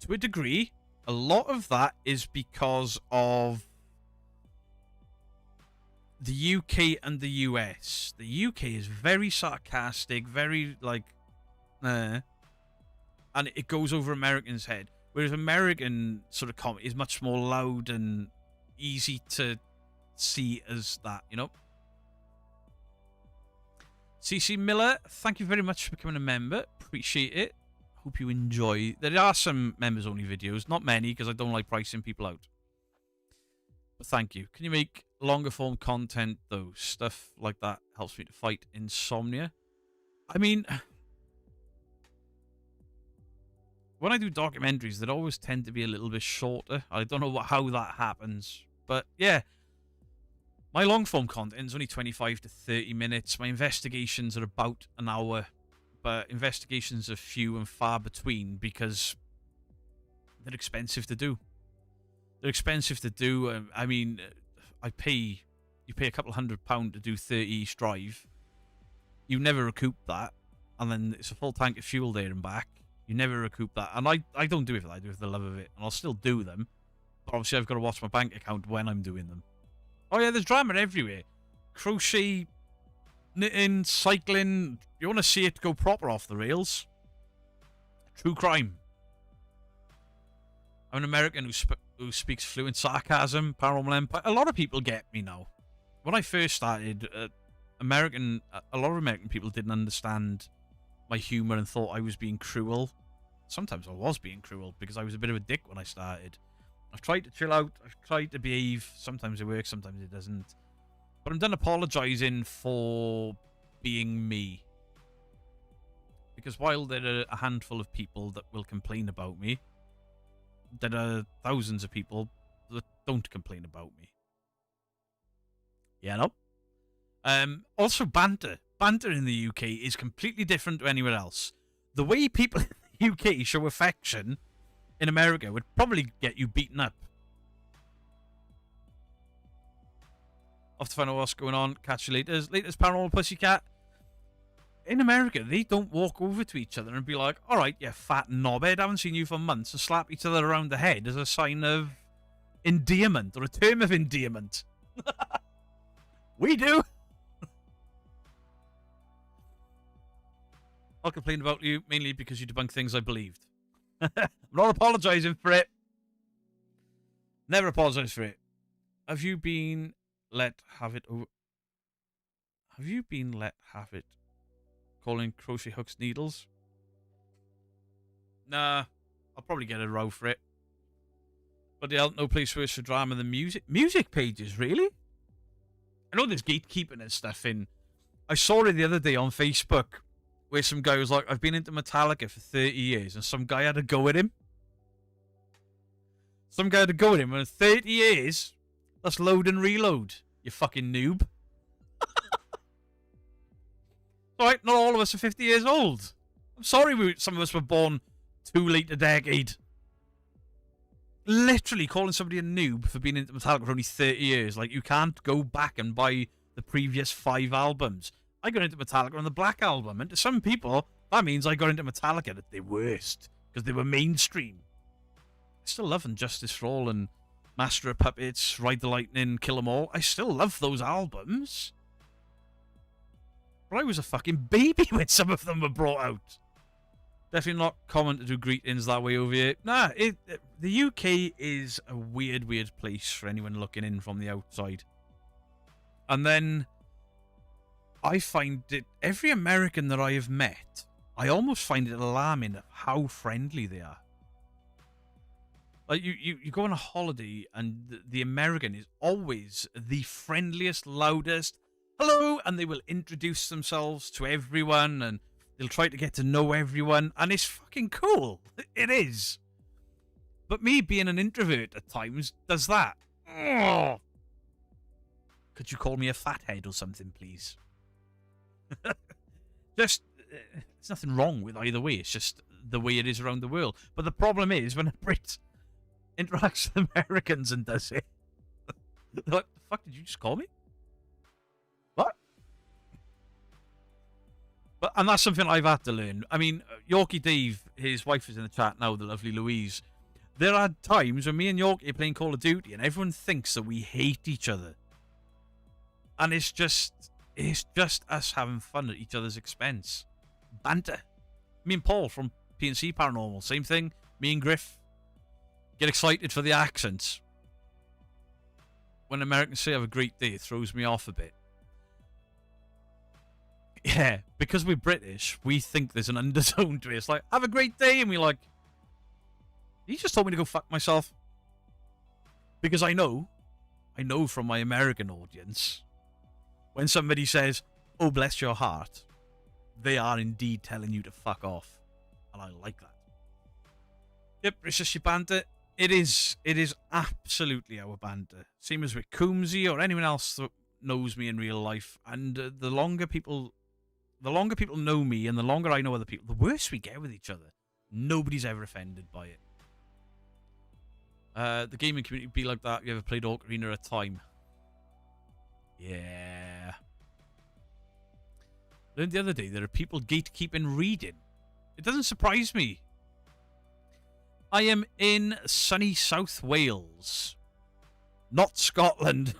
to a degree, a lot of that is because of the UK and the US. The UK is very sarcastic, very like, and it goes over Americans' head. Whereas American sort of comedy is much more loud and easy to see as that, you know? CC Miller, thank you very much for becoming a member. Appreciate it. Hope you enjoy. There are some members-only videos. Not many, because I don't like pricing people out. But thank you. Can you make longer-form content, though? Stuff like that helps me to fight insomnia. I mean, when I do documentaries, they always tend to be a little bit shorter. I don't know how that happens. But, yeah. My long-form content is only 25 to 30 minutes. My investigations are about an hour. But investigations are few and far between because they're expensive to do. They're expensive to do. I mean, you pay a couple £100 to do 30 East Drive. You never recoup that. And then it's a full tank of fuel there and back. You never recoup that. And I don't do it for that. I do it for the love of it. And I'll still do them. But obviously I've got to watch my bank account when I'm doing them. Oh yeah, there's drama everywhere. Crochet, knitting, cycling. You want to see it go proper off the rails? True crime. I'm an American who speaks fluent sarcasm. Paranormal Empire. A lot of people get me now. When I first started, a lot of American people didn't understand my humor and thought I was being cruel. Sometimes I was being cruel because I was a bit of a dick when I started. I've tried to chill out. I've tried to behave. Sometimes it works, sometimes it doesn't. But I'm done apologising for being me. Because while there are a handful of people that will complain about me, there are thousands of people that don't complain about me. You know? Also, banter. Banter in the UK is completely different to anywhere else. The way people in the UK show affection in America would probably get you beaten up. Off to find out what's going on. Catch you later. Latest Paranormal Pussycat. In America, they don't walk over to each other and be like, alright, you fat knobhead, haven't seen you for months, and slap each other around the head as a sign of endearment or a term of endearment. We do. I'll complain about you mainly because you debunk things I believed. I'm not apologising for it. Never apologise for it. Have you been let have it over? Have you been let have it? Calling crochet hooks needles? Nah, I'll probably get a row for it. But yeah, no place worse for drama than music. Music pages, really? I know there's gatekeeping and stuff in. I saw it the other day on Facebook. where some guy was like, I've been into Metallica for 30 years, and some guy had a go at him. Some guy had a go at him, and 30 years, that's load and reload, you fucking noob. Alright, not all of us are 50 years old. I'm sorry some of us were born too late a decade. Literally calling somebody a noob for being into Metallica for only 30 years. Like, you can't go back and buy the previous 5 albums. I got into Metallica on the Black Album, and to some people, that means I got into Metallica at their worst, because they were mainstream. I still love Justice for All and Master of Puppets, Ride the Lightning, Kill 'Em All. I still love those albums. But I was a fucking baby when some of them were brought out. Definitely not common to do greetings that way over here. Nah, the UK is a weird, weird place for anyone looking in from the outside. And then I find that every American that I have met, I almost find it alarming how friendly they are. Like, you go on a holiday and the American is always the friendliest, loudest, hello, and they will introduce themselves to everyone and they'll try to get to know everyone, and it's fucking cool. It is. But me being an introvert at times does that. Oh. Could you call me a fathead or something, please? Just, there's nothing wrong with either way. It's just the way it is around the world. But the problem is when a Brit interacts with Americans and does it, what the fuck did you just call me? What? And that's something I've had to learn. I mean, Yorkie Dave, his wife is in the chat now, the lovely Louise. There are times when me and Yorkie are playing Call of Duty and everyone thinks that we hate each other. And it's just us having fun at each other's expense. Banter. Me and Paul from PNC Paranormal, same thing. Me and Griff get excited for the accents. When Americans say have a great day, it throws me off a bit. Yeah, because we're British, we think there's an undertone to it. It's like, have a great day, and we're like, you just told me to go fuck myself. Because I know from my American audience, when somebody says, oh, bless your heart, they are indeed telling you to fuck off. And I like that. Yep, it's just your banter. It is absolutely our banter. Same as with Coombsy or anyone else that knows me in real life. And the longer people know me and the longer I know other people, the worse we get with each other. Nobody's ever offended by it. The gaming community be like that. You ever played Ocarina of Time? Yeah. Learned the other day there are people gatekeeping reading. It doesn't surprise me. I am in sunny South Wales. Not Scotland.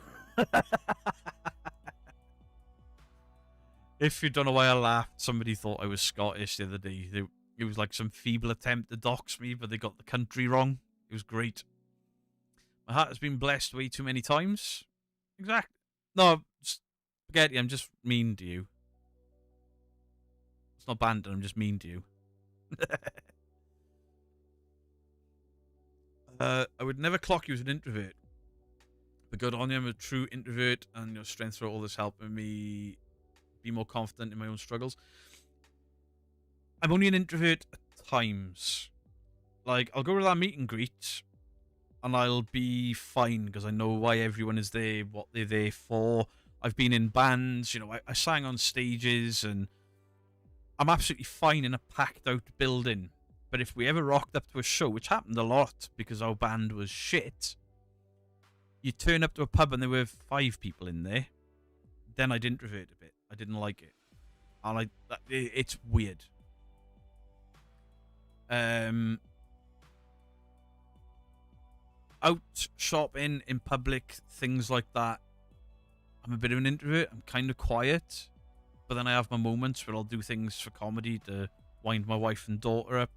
If you don't know why I laughed, somebody thought I was Scottish the other day. It was like some feeble attempt to dox me, but they got the country wrong. It was great. My heart has been blessed way too many times. Exactly. No, spaghetti, I'm just mean to you. It's not banter, I'm just mean to you. I would never clock you as an introvert. But good on you, I'm a true introvert, and your strength through all this helping me be more confident in my own struggles. I'm only an introvert at times. Like, I'll go to that meet and greet, and I'll be fine, because I know why everyone is there, what they're there for. I've been in bands, you know, I sang on stages, and I'm absolutely fine in a packed out building. But if we ever rocked up to a show, which happened a lot because our band was shit, you turn up to a pub and there were 5 people in there, then I'd introvert a bit. I didn't like it. And it's weird. Out shopping, in public, things like that, I'm a bit of an introvert. I'm kind of quiet. But then I have my moments where I'll do things for comedy to wind my wife and daughter up.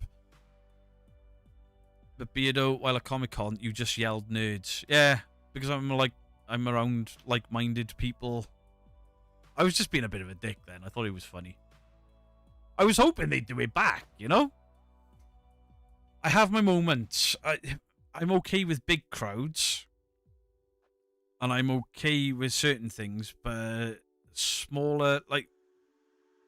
But Beardo, while at Comic-Con, you just yelled nerds. Yeah, because I'm around like-minded people. I was just being a bit of a dick then. I thought it was funny. I was hoping they'd do it back, you know? I have my moments. I'm okay with big crowds. And I'm okay with certain things, but smaller, like,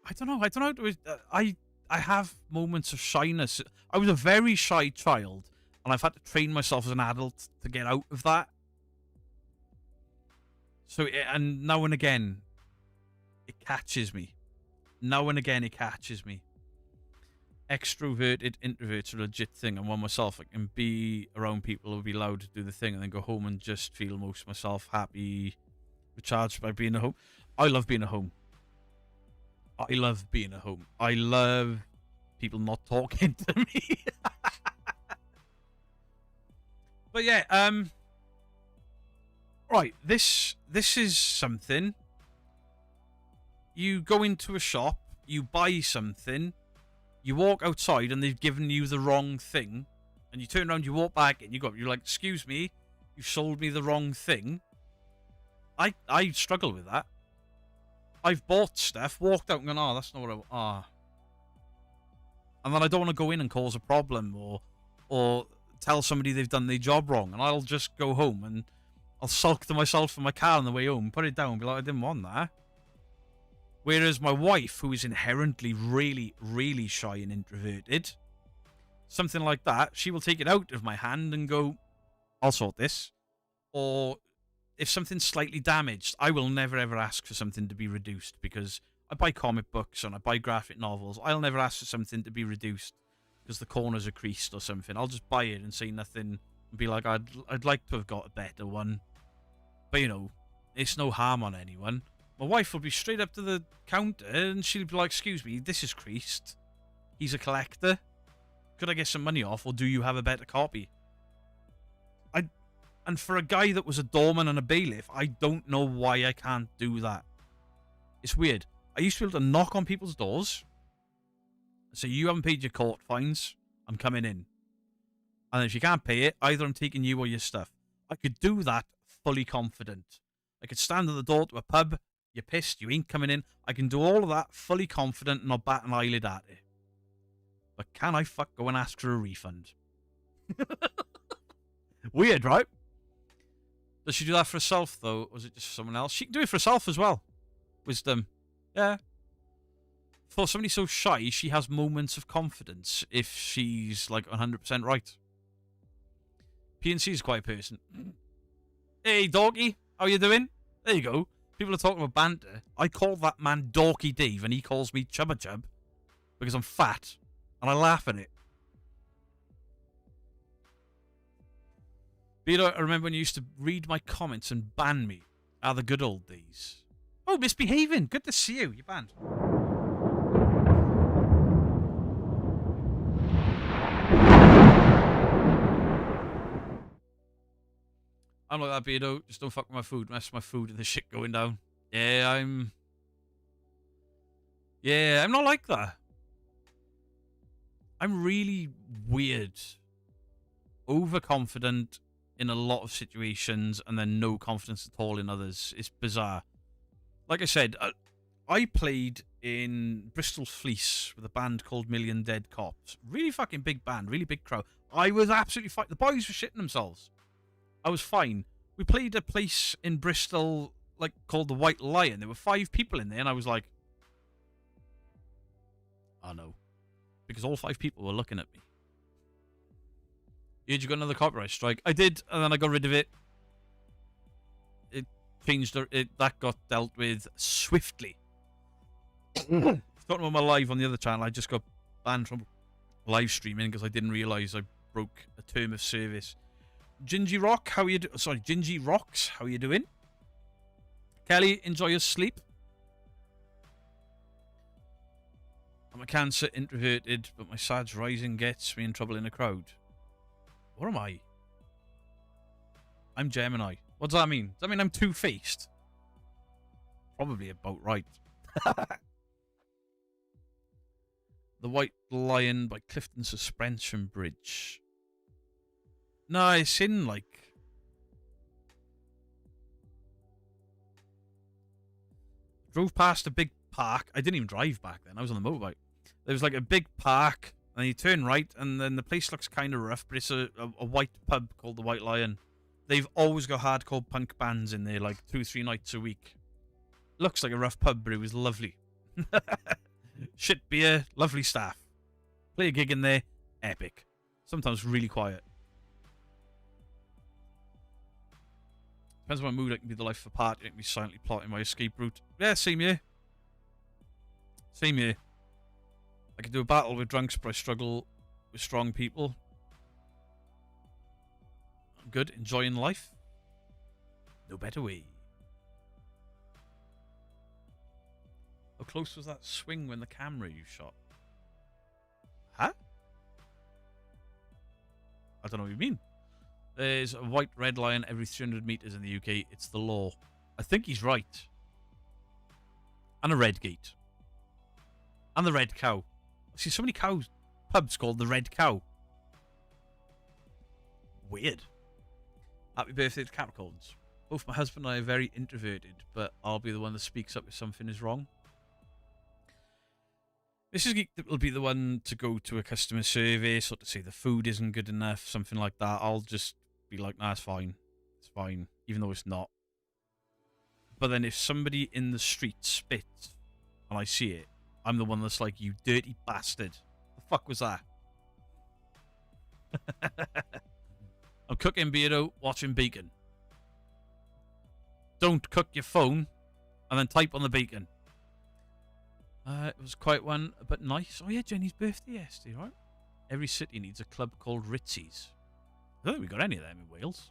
I don't know. I don't know. It was, I have moments of shyness. I was a very shy child, and I've had to train myself as an adult to get out of that. So, and now and again, it catches me. Now and again, it catches me. Extroverted introverts are a legit thing, and one myself, I can be around people who'll be loud to do the thing, and then go home and just feel most myself, happy, recharged by being at home. I love being at home. I love being at home. I love people not talking to me. But yeah, right, this is something. You go into a shop, you buy something, you walk outside and they've given you the wrong thing, and you turn around, you walk back and you're like, excuse me, you sold me the wrong thing. I struggle with that. I've bought stuff, walked out and gone, oh, that's not what I want. And then I don't want to go in and cause a problem or tell somebody they've done their job wrong, and I'll just go home and I'll sulk to myself in my car on the way home, put it down and be like, I didn't want that. Whereas my wife, who is inherently really, really shy and introverted, something like that, she will take it out of my hand and go, I'll sort this. Or if something's slightly damaged, I will never ever ask for something to be reduced, because I buy comic books and I buy graphic novels. I'll never ask for something to be reduced because the corners are creased or something. I'll just buy it and say nothing and be like, I'd like to have got a better one. But, you know, it's no harm on anyone. My wife will be straight up to the counter and she'll be like, excuse me, this is creased. He's a collector. Could I get some money off, or do you have a better copy? And for a guy that was a doorman and a bailiff, I don't know why I can't do that. It's weird. I used to be able to knock on people's doors and say, you haven't paid your court fines, I'm coming in. And if you can't pay it, either I'm taking you or your stuff. I could do that fully confident. I could stand at the door to a pub, you're pissed, you ain't coming in. I can do all of that fully confident and not bat an eyelid at it. But can I go and ask for a refund? Weird, right? Does she do that for herself, though? Or was it just for someone else? She can do it for herself as well. Wisdom. Yeah. For somebody so shy, she has moments of confidence if she's, like, 100% right. PNC is quite a person. Hey, Dorky. How you doing? There you go. People are talking about banter. I call that man Dorky Dave, and he calls me Chubba Chub because I'm fat, and I laugh at it. Beto, I remember when you used to read my comments and ban me. Ah, the good old days. Oh, misbehaving. Good to see you. You're banned. I'm like that, Beto. Just don't fuck with my food. Mess with my food and the shit going down. Yeah, I'm not like that. I'm really weird. Overconfident in a lot of situations, and then no confidence at all in others. It's bizarre. Like I said, I played in Bristol Fleece with a band called Million Dead Cops. Really fucking big band, really big crowd. I was absolutely fine. The boys were shitting themselves. I was fine. We played a place in Bristol, like, called the White Lion. There were 5 people in there, and I was like, oh no. Because all 5 people were looking at me. You got another copyright strike? I did, and then I got rid of it. It changed. That got dealt with swiftly. Talking about my live on the other channel, I just got banned from live streaming because I didn't realise I broke a term of service. Gingy Rock, how are you doing? Sorry, Gingy Rocks, how are you doing? Kelly, enjoy your sleep. I'm a Cancer, introverted, but my Sag rising gets me in trouble in a crowd. What am I? I'm Gemini. What does that mean? Does that mean I'm two-faced? Probably about right. The White Lion by Clifton Suspension Bridge. No, it's in, like... Drove past a big park. I didn't even drive back then. I was on the motorbike. There was, like, a big park... And you turn right, and then the place looks kind of rough, but it's a white pub called the White Lion. They've always got hardcore punk bands in there, like 2-3 nights a week. Looks like a rough pub, but it was lovely. Shit beer, lovely staff. Play a gig in there, epic. Sometimes really quiet. Depends on my mood. I can be the life of a party. I can be silently plotting my escape route. Yeah, same here. Same here. I can do a battle with drunks, but I struggle with strong people. I'm good, enjoying life. No better way. How close was that swing when the camera you shot? Huh? I don't know what you mean. There's a white red line every 300 meters in the UK. It's the law. I think he's right. And a red gate. And the red cow. I see so many cows. Pubs called the Red Cow. Weird. Happy birthday to Capricorns. Both my husband and I are very introverted, but I'll be the one that speaks up if something is wrong. Mrs. Geek will be the one to go to a customer service or to say the food isn't good enough, something like that. I'll just be like, nah, it's fine. It's fine, even though it's not. But then if somebody in the street spits and I see it, I'm the one that's like, you dirty bastard. The fuck was that? I'm cooking beardo, watching bacon. Don't cook your phone and then type on the bacon. It was quite one, but nice. Oh yeah, Jenny's birthday yesterday, right? Every city needs a club called Ritzies. I don't think we got any of them in Wales.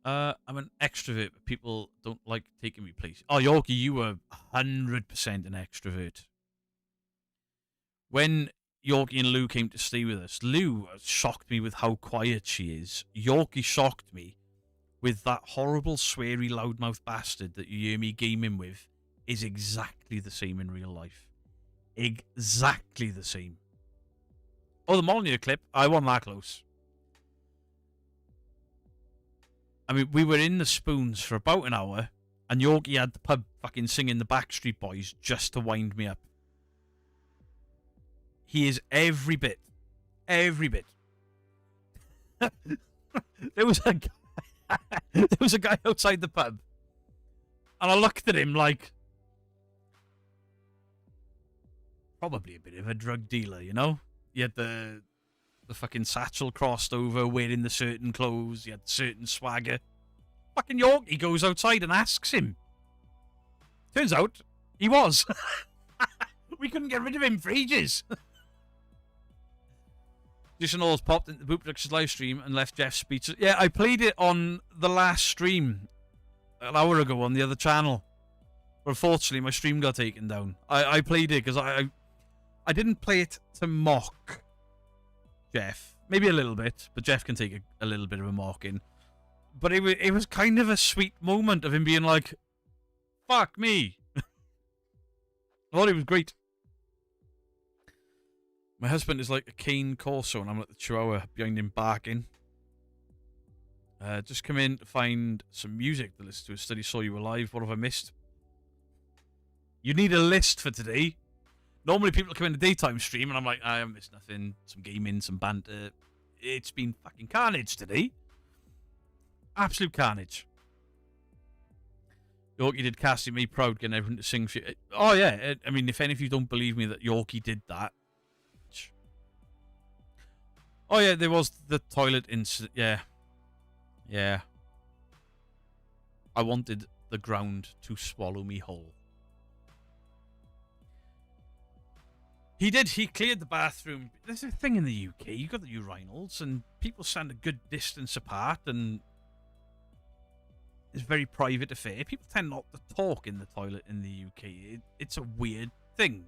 I'm an extrovert, but people don't like taking me places. Oh, Yorkie, you were 100% an extrovert. When Yorkie and Lou came to stay with us, Lou shocked me with how quiet she is. Yorkie shocked me with that horrible, sweary, loudmouth bastard that you hear me gaming with is exactly the same in real life. Exactly the same. Oh, the Molyneux clip. I wasn't that close. I mean, we were in the Spoons for about an hour, and Yorkie had the pub fucking singing the Backstreet Boys just to wind me up. He is every bit. Every bit. There was a guy outside the pub, and I looked at him like, probably a bit of a drug dealer, you know? He had the fucking satchel crossed over, wearing the certain clothes, he had certain swagger. Fucking Yorkie goes outside and asks him. Turns out, he was. We couldn't get rid of him for ages. Jason Knowles popped into the Boot Productions live stream and left Jeff's speeches. Yeah, I played it on the last stream an hour ago on the other channel. But unfortunately, my stream got taken down. I played it because I didn't play it to mock Jeff. Maybe a little bit, but Jeff can take a little bit of a mocking. But it was kind of a sweet moment of him being like, fuck me. I thought it was great. My husband is like a cane Corso, and I'm like the Chihuahua behind him barking. Just come in to find some music to listen to. A study saw you were live. What have I missed? You need a list for today. Normally people come in the daytime stream, and I'm like, I haven't missed nothing. Some gaming, some banter. It's been fucking carnage today. Absolute carnage. Yorkie did Cassie me proud, getting everyone to sing for you. Oh, yeah. I mean, if any of you don't believe me that Yorkie did that. Oh, yeah, there was the toilet incident. Yeah. Yeah. I wanted the ground to swallow me whole. He did. He cleared the bathroom. There's a thing in the UK. You got the urinals, and people stand a good distance apart, and it's very private affair. People tend not to talk in the toilet in the UK. It's a weird thing.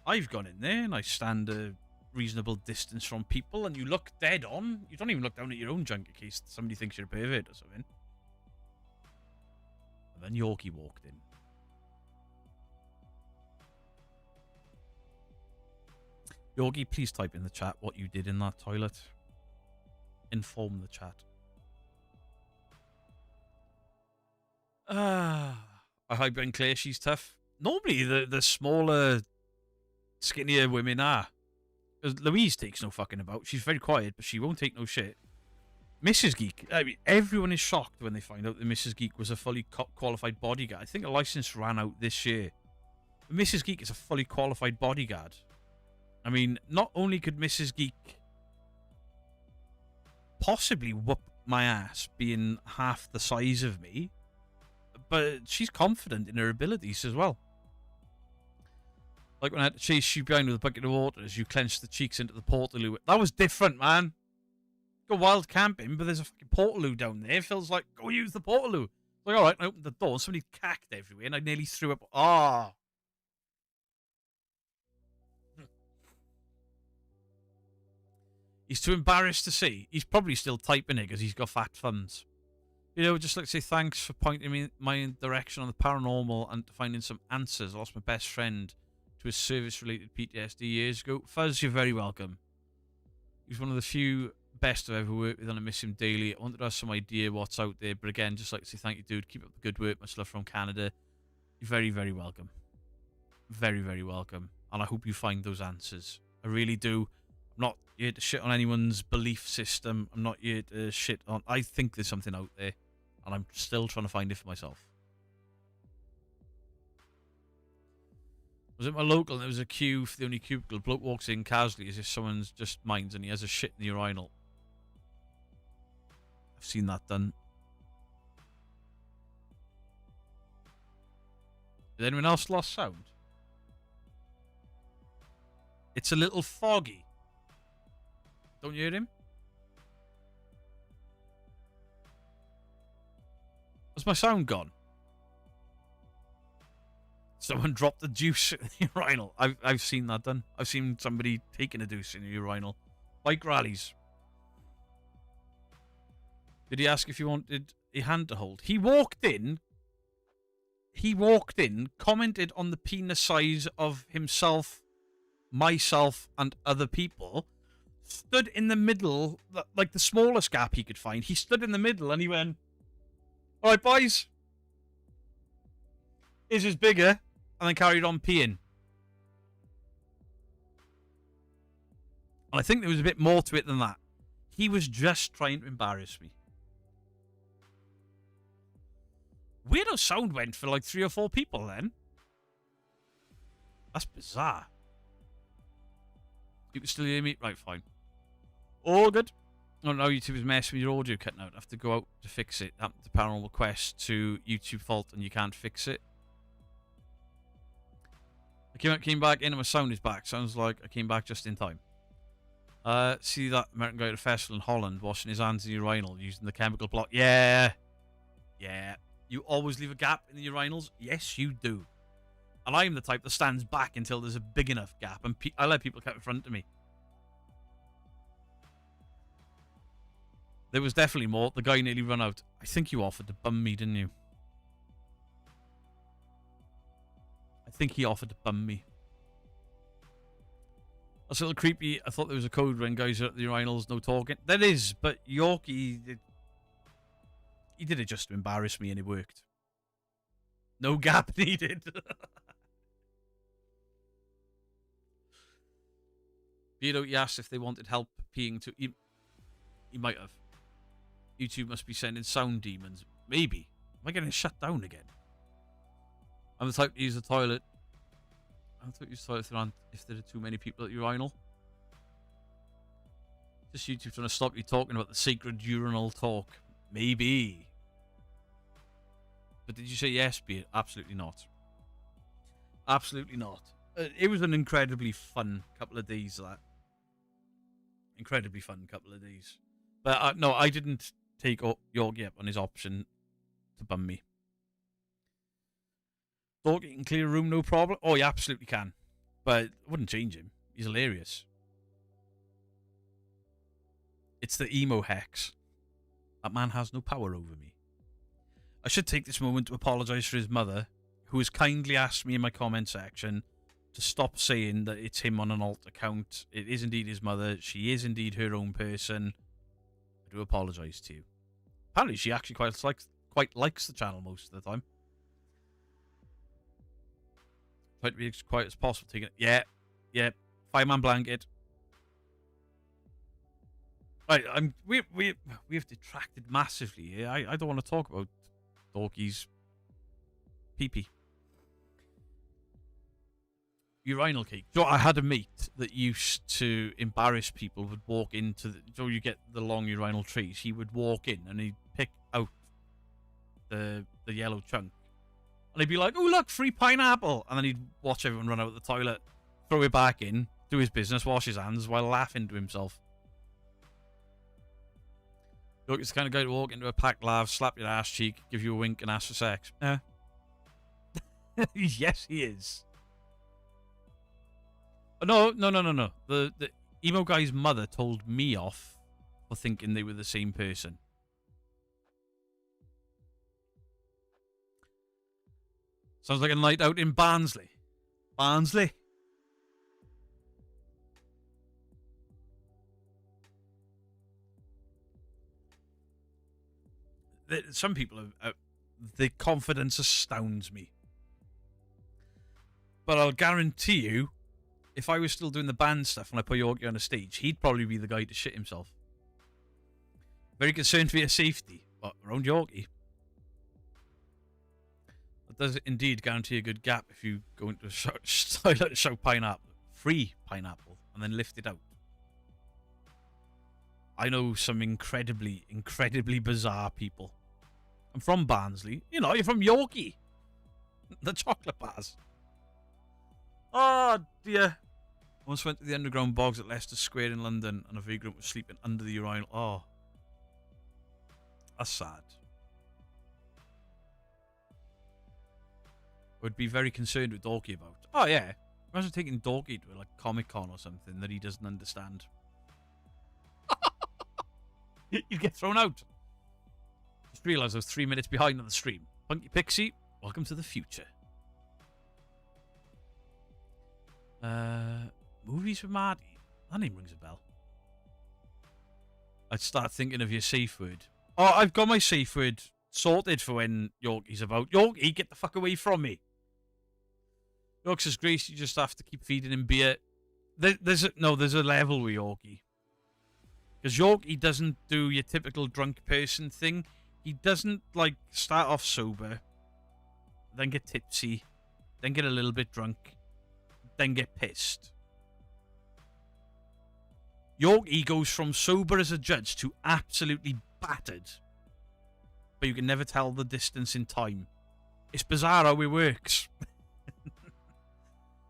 I've gone in there, and I stand a reasonable distance from people, and you look dead on. You don't even look down at your own junk in case somebody thinks you're a pervert or something. And then Yorkie walked in. Yorkie, please type in the chat what you did in that toilet. Inform the chat. I hope Ben Claire, she's tough. Normally, the smaller, skinnier women are. Louise takes no fucking about. She's very quiet, but she won't take no shit. Mrs. Geek. I mean, everyone is shocked when they find out that Mrs. Geek was a fully qualified bodyguard. I think a license ran out this year. Mrs. Geek is a fully qualified bodyguard. I mean, not only could Mrs. Geek possibly whoop my ass being half the size of me, but she's confident in her abilities as well. Like when I had to chase you behind with a bucket of water as you clenched the cheeks into the portaloo. That was different, man. Go wild camping, but there's a fucking portaloo down there. Phil's like, go use the portaloo. Like, alright, I opened the door and somebody cacked everywhere and I nearly threw up. Ah. He's too embarrassed to see. He's probably still typing it because he's got fat thumbs. You know, just like to say thanks for pointing me my direction on the paranormal and finding some answers. I lost my best friend to his service-related PTSD years ago. Fuzz, you're very welcome. He's one of the few best I've ever worked with and I miss him daily. I wanted to have some idea what's out there, but again, just like to say thank you, dude. Keep up the good work. Much love from Canada. You're very, very welcome. Very, very welcome. And I hope you find those answers. I really do. I'm not here to shit on anyone's belief system. I'm not here to shit on... I think there's something out there. And I'm still trying to find it for myself. I was at my local and there was a queue for the only cubicle. Bloke walks in casually as if someone's just minds and he has a shit in the urinal. I've seen that done. Did anyone else lost sound? It's a little foggy. Don't you hear him? Has my sound gone? Someone dropped the juice in the urinal. I've seen that done. I've seen somebody taking a deuce in the urinal. Bike rallies. Did he ask if you wanted a hand to hold? He walked in, commented on the penis size of himself, myself, and other people, stood in the middle, like the smallest gap he could find. He stood in the middle and he went, all right, boys. His is bigger, and then carried on peeing. And I think there was a bit more to it than that. He was just trying to embarrass me. Weirdo sound went for like 3 or 4 people then. That's bizarre. You can still hear me? Right, fine. All good. Oh no, YouTube is messing with your audio cutting out. I have to go out to fix it. Happened to Paranormal Quest to YouTube fault and you can't fix it. I came back in and my sound is back. Sounds like I came back just in time. See that American guy at a festival in Holland washing his hands in the urinal using the chemical block? Yeah. Yeah. You always leave a gap in the urinals? Yes, you do. And I'm the type that stands back until there's a big enough gap, and I let people come in front of me. There was definitely more. The guy nearly ran out. I think you offered to bum me, didn't you? I think he offered to bum me. That's a little creepy. I thought there was a code when guys are at the urinals, no talking. There is, but Yorkie... He did it just to embarrass me, and it worked. No gap needed. Beardo, he asked if they wanted help peeing too. He might have. YouTube must be sending sound demons. Maybe. Am I getting shut down again? I'm the type to use the toilet. I thought you use the toilet if there are too many people at the urinal. Just YouTube trying to stop you talking about the sacred urinal talk. Maybe. But did you say yes, Beard? Absolutely not. Absolutely not. It was an incredibly fun couple of days, that. Incredibly fun couple of days. But no, I didn't take Yorkie up on his option to bum me. Yorkie can clear a room, no problem. Oh, he absolutely can. But I wouldn't change him. He's hilarious. It's the emo hex. That man has no power over me. I should take this moment to apologise for his mother, who has kindly asked me in my comment section to stop saying that it's him on an alt account. It is indeed his mother. She is indeed her own person. I do apologise to you. Apparently she actually quite likes the channel most of the time. Try to be as quiet as possible. Taking it. Yeah. Fireman blanket. Right, we've detracted massively here. I don't want to talk about Dorky's pee-pee. Urinal cake. So I had a mate that used to embarrass people, would walk into the... So you get the long urinal trees. He would walk in and he'd pick out the yellow chunk. And he'd be like, oh, look, free pineapple. And then he'd watch everyone run out of the toilet, throw it back in, do his business, wash his hands while laughing to himself. Look, it's the kind of guy to walk into a packed laugh, slap your ass cheek, give you a wink and ask for sex. Yeah. Yes, he is. No. The emo guy's mother told me off for thinking they were the same person. Sounds like a night out in Barnsley. Barnsley? Some people are... the confidence astounds me. But I'll guarantee you, if I was still doing the band stuff and I put Yorkie on a stage, he'd probably be the guy to shit himself. Very concerned for your safety. But around Yorkie, that does indeed guarantee a good gap if you go into a toilet to show pineapple. Free pineapple. And then lift it out. I know some incredibly, incredibly bizarre people. I'm from Barnsley. You know, you're from Yorkie. The chocolate bars. Oh, dear. I once went to the underground bogs at Leicester Square in London and a vagrant was sleeping under the urinal. Oh. That's sad. I would be very concerned with Dorky about. Oh, yeah. Imagine taking Dorky to like Comic-Con or something that he doesn't understand. You'd get thrown out. Just realised I was 3 minutes behind on the stream. Punky Pixie, welcome to the future. Movies with Marty. That name rings a bell. I'd start thinking of your safe word. Oh, I've got my safe word sorted for when Yorkie's about. Yorkie, get the fuck away from me. York says, Grace, you just have to keep feeding him beer. There's a level with Yorkie. Because Yorkie doesn't do your typical drunk person thing. He doesn't, like, start off sober, then get tipsy, then get a little bit drunk, then get pissed. Yorkie goes from sober as a judge to absolutely battered. But you can never tell the distance in time. It's bizarre how it works. You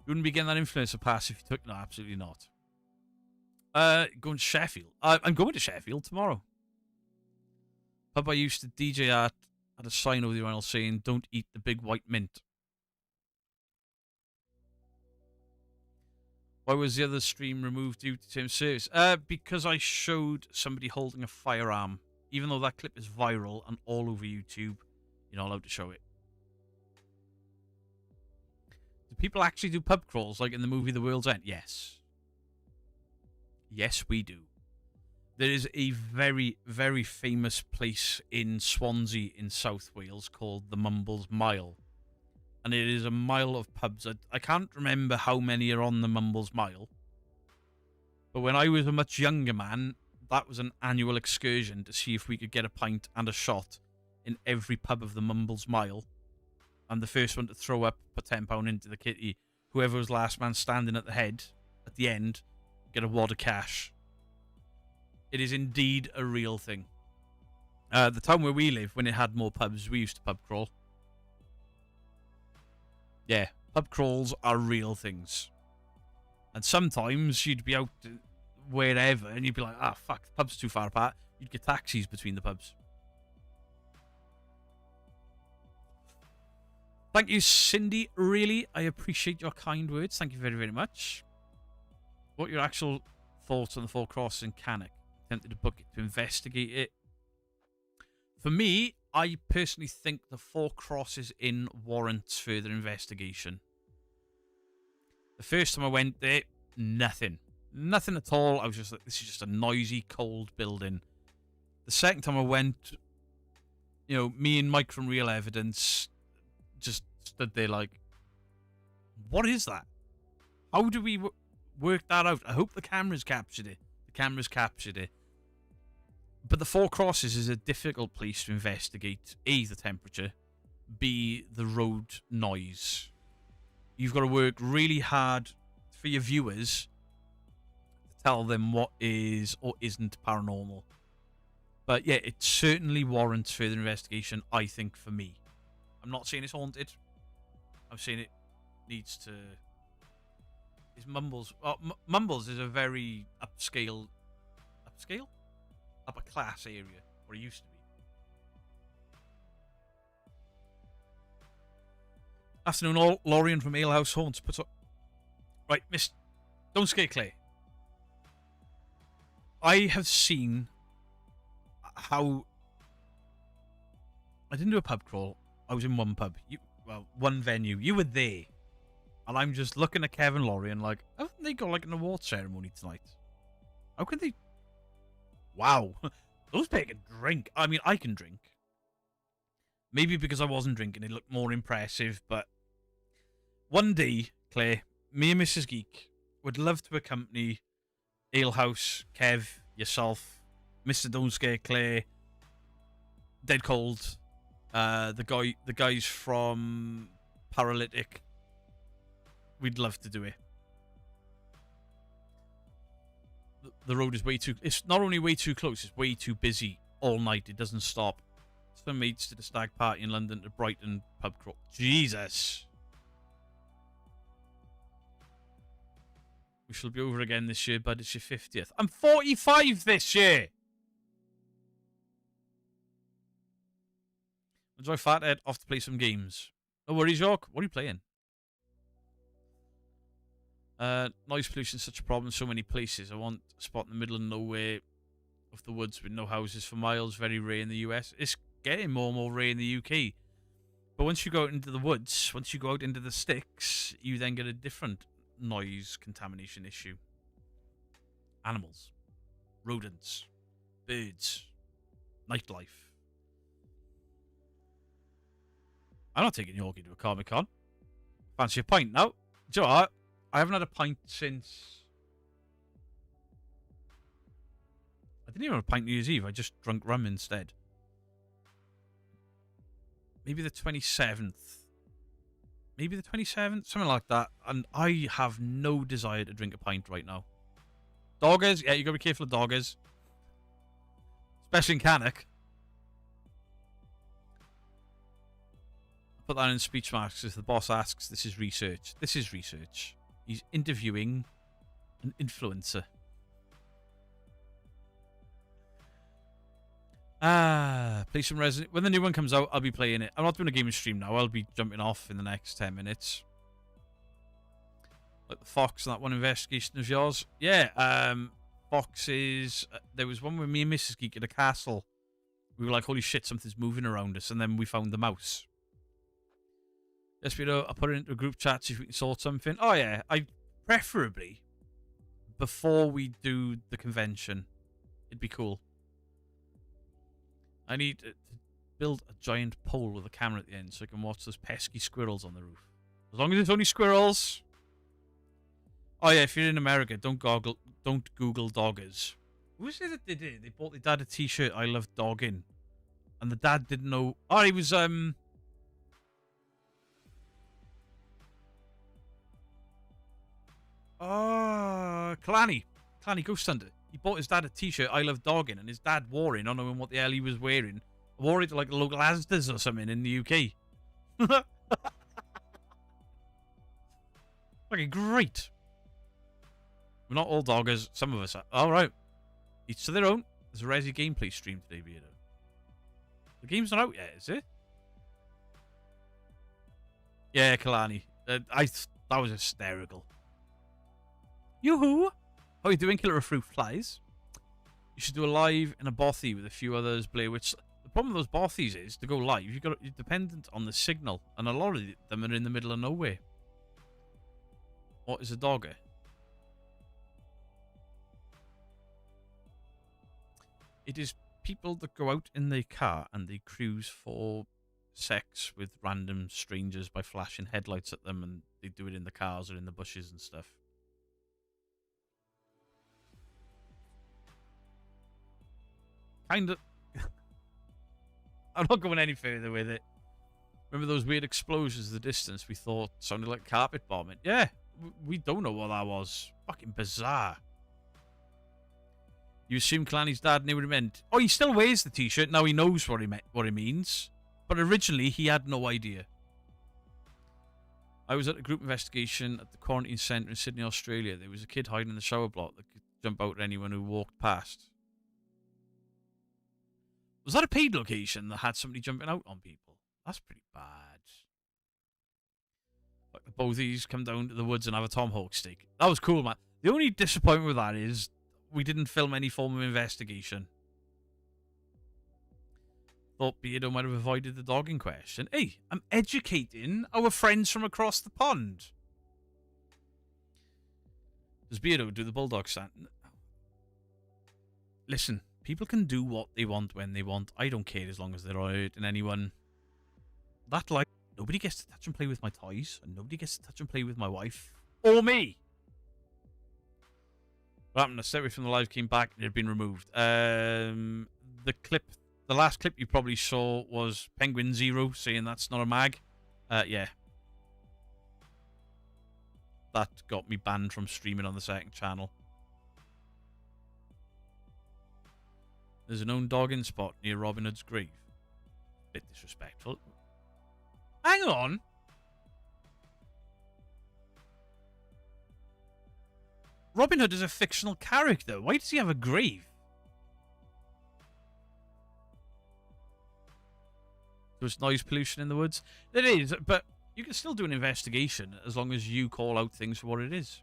wouldn't be getting that influencer pass if you took... No, absolutely not. Going to Sheffield. I'm going to Sheffield tomorrow. Pub I used to DJ at had a sign over the urinal saying, don't eat the big white mint. Why was the other stream removed due to term service? Because I showed somebody holding a firearm. Even though that clip is viral and all over YouTube, you're not allowed to show it. Do people actually do pub crawls like in the movie The World's End? Yes. Yes, we do. There is a very, very famous place in Swansea in South Wales called the Mumbles Mile. And it is a mile of pubs. I can't remember how many are on the Mumbles Mile. But when I was a much younger man, that was an annual excursion to see if we could get a pint and a shot in every pub of the Mumbles Mile. And the first one to throw up, put £10 into the kitty. Whoever was last man standing at the head, at the end, get a wad of cash. It is indeed a real thing. The town where we live, when it had more pubs, we used to pub crawl. Yeah, pub crawls are real things. And sometimes you'd be out wherever and you'd be like, ah, fuck, the pub's too far apart. You'd get taxis between the pubs. Thank you, Cindy. Really, I appreciate your kind words. Thank you very, very much. What are your actual thoughts on the Four Crosses in Cannock? Attempted to book it to investigate it. For me, I personally think the Four Crosses Inn warrants further investigation. The first time I went there, nothing. Nothing at all. I was just like, this is just a noisy, cold building. The second time I went, you know, me and Mike from Real Evidence just stood there like, what is that? How do we work that out? I hope the cameras captured it. The cameras captured it. But the Four Crosses is a difficult place to investigate A, the temperature, B, the road noise. You've got to work really hard for your viewers to tell them what is or isn't paranormal. But yeah, it certainly warrants further investigation, I think, for me. I'm not saying it's haunted. I'm saying it needs to... Is Mumbles... Mumbles is a very upscale... Upscale? Upper class area, or it used to be. Afternoon, Lorian from Alehouse Haunts puts up... Right, Miss... Don't scare Clay. I have seen how... I didn't do a pub crawl. I was in one pub. One venue. You were there. And I'm just looking at Kevin Lorian like, haven't they got like an award ceremony tonight? How can they... Wow. Those people can drink. I mean, I can drink. Maybe because I wasn't drinking, it looked more impressive, but... One day, Clay, me and Mrs. Geek would love to accompany Alehouse, Kev, yourself, Mr. Don't Scare Clay, Dead Cold, the guys from Paralytic. We'd love to do it. The road is way too... It's not only way too close, it's way too busy all night. It doesn't stop. Some mates did a stag party in London to Brighton pub crawl. Jesus. We shall be over again this year, but it's your 50th. I'm 45 this year! Enjoy Fathead, off to play some games. No worries, York. What are you playing? Noise pollution is such a problem in so many places. I want a spot in the middle of nowhere of the woods with no houses for miles. Very rare in the US. It's getting more and more rare in the UK. But once you go out into the woods, once you go out into the sticks, you then get a different noise contamination issue. Animals, rodents, birds, nightlife. I'm not taking Yorkie to a Comic-Con. Fancy a pint now? Do you know what? I haven't had a pint since... I didn't even have a pint New Year's Eve. I just drunk rum instead. Maybe the 27th. Maybe the 27th? Something like that. And I have no desire to drink a pint right now. Doggers? Yeah, you got to be careful of doggers. Especially in Cannock. Put that in speech marks if the boss asks. This is research. This is research. He's interviewing an influencer. Play some Resident... When the new one comes out, I'll be playing it. I'm not doing a gaming stream now. I'll be jumping off in the next 10 minutes. Like the Fox and that one investigation of yours. Yeah, Fox's... there was one with me and Mrs. Geek at a castle. We were like, holy shit, something's moving around us. And then we found the mouse. Yes, we know. I'll put it into a group chat, see if we can sort something. Oh, yeah. Preferably, before we do the convention, it'd be cool. I need to build a giant pole with a camera at the end so I can watch those pesky squirrels on the roof. As long as it's only squirrels. Oh, yeah, if you're in America, don't Google doggers. Who was it that they did? They bought their dad a t-shirt, I love dogging. And the dad didn't know... Oh, he was, Kalani Ghost Hunter. He bought his dad a t-shirt, I love dogging, and his dad wore it, not knowing what the hell he was wearing. Wore it to like the local Asda's or something in the UK. Fucking great. We're not all doggers. Some of us are. Alright. Each to their own. There's a Resi gameplay stream today, Beardo. The game's not out yet, is it? Yeah, Kalani. That was hysterical. Yoo-hoo! How are you doing, Killer of Fruit Flies? You should do a live in a bothy with a few others, Blair Witch. The problem with those bothies is, to go live, you're dependent on the signal, and a lot of them are in the middle of nowhere. What is a dogger? It is people that go out in their car and they cruise for sex with random strangers by flashing headlights at them, and they do it in the cars or in the bushes and stuff. kind of... I'm not going any further with it. Remember those weird explosions in the distance we thought sounded like carpet bombing? Yeah, we don't know what that was. Fucking bizarre. You assume Kalani's dad knew what it meant. Oh, he still wears the t-shirt. Now he knows what it means. But originally, he had no idea. I was at a group investigation at the quarantine centre in Sydney, Australia. There was a kid hiding in the shower block that could jump out at anyone who walked past. Was that a paid location that had somebody jumping out on people? That's pretty bad. Like the Bothies come down to the woods and have a Tom Hawk steak. That was cool, man. The only disappointment with that is we didn't film any form of investigation. Thought Beardo might have avoided the dog in question. Hey, I'm educating our friends from across the pond. Does Beardo do the bulldog stand? Listen, people can do what they want when they want. I don't care as long as they're not hurting anyone. That, like, nobody gets to touch and play with my toys, and nobody gets to touch and play with my wife. Or me. What happened? A series from the live came back and it had been removed. The last clip you probably saw was Penguin Zero saying that's not a mag. Yeah. That got me banned from streaming on the second channel. There's a known dogging spot near Robin Hood's grave. Bit disrespectful. Hang on. Robin Hood is a fictional character. Why does he have a grave? There's noise pollution in the woods. There is, but you can still do an investigation as long as you call out things for what it is.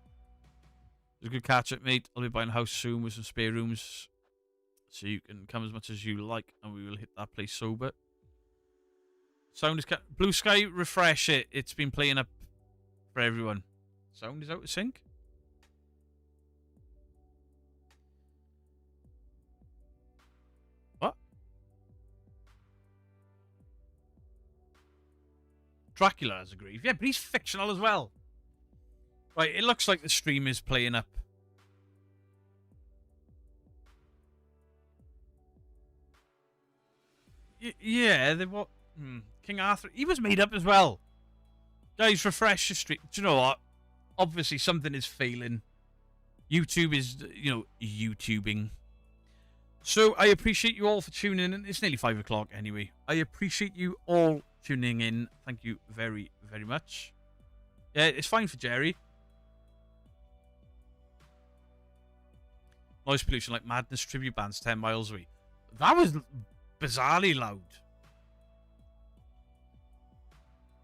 There's a good catch up, mate. I'll be buying a house soon with some spare rooms. So you can come as much as you like and we will hit that place sober. Sound is... Blue Sky, refresh it. It's been playing up for everyone. Sound is out of sync. What? Dracula has a grave. Yeah, but he's fictional as well. Right, it looks like the stream is playing up. Yeah, they what? King Arthur. He was made up as well. Guys, refresh the stream. Do you know what? Obviously, something is failing. YouTube is, you know, YouTubing. So, I appreciate you all for tuning in. It's nearly 5 o'clock anyway. I appreciate you all tuning in. Thank you very, very much. Yeah, it's fine for Jerry. Noise pollution like madness. Tribute bands 10 miles away. That was bizarrely loud.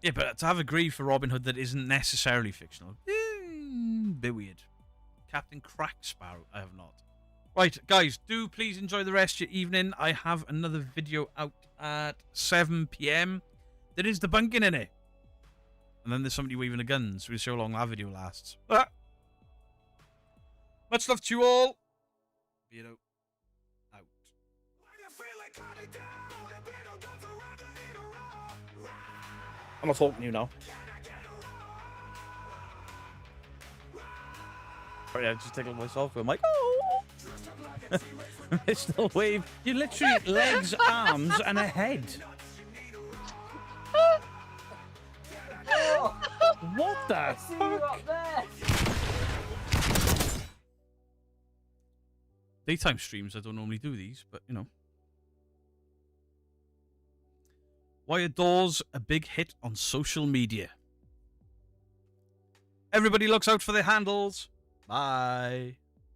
Yeah, but to have a grave for Robin Hood that isn't necessarily fictional. Bit weird. Captain Crack Sparrow, I have not. Right, guys, do please enjoy the rest of your evening. I have another video out at 7 PM. There is debunking in it. And then there's somebody waving a gun, so we'll see how long that video lasts. Much love to you all. Beardo out. I'm not talking to you now. Sorry, I just tickled myself. I'm like, oh! Mr. Wave. You literally legs, arms, and a head. What the fuck? Daytime streams, I don't normally do these, but you know. Why are doors a big hit on social media? Everybody looks out for their handles. Bye.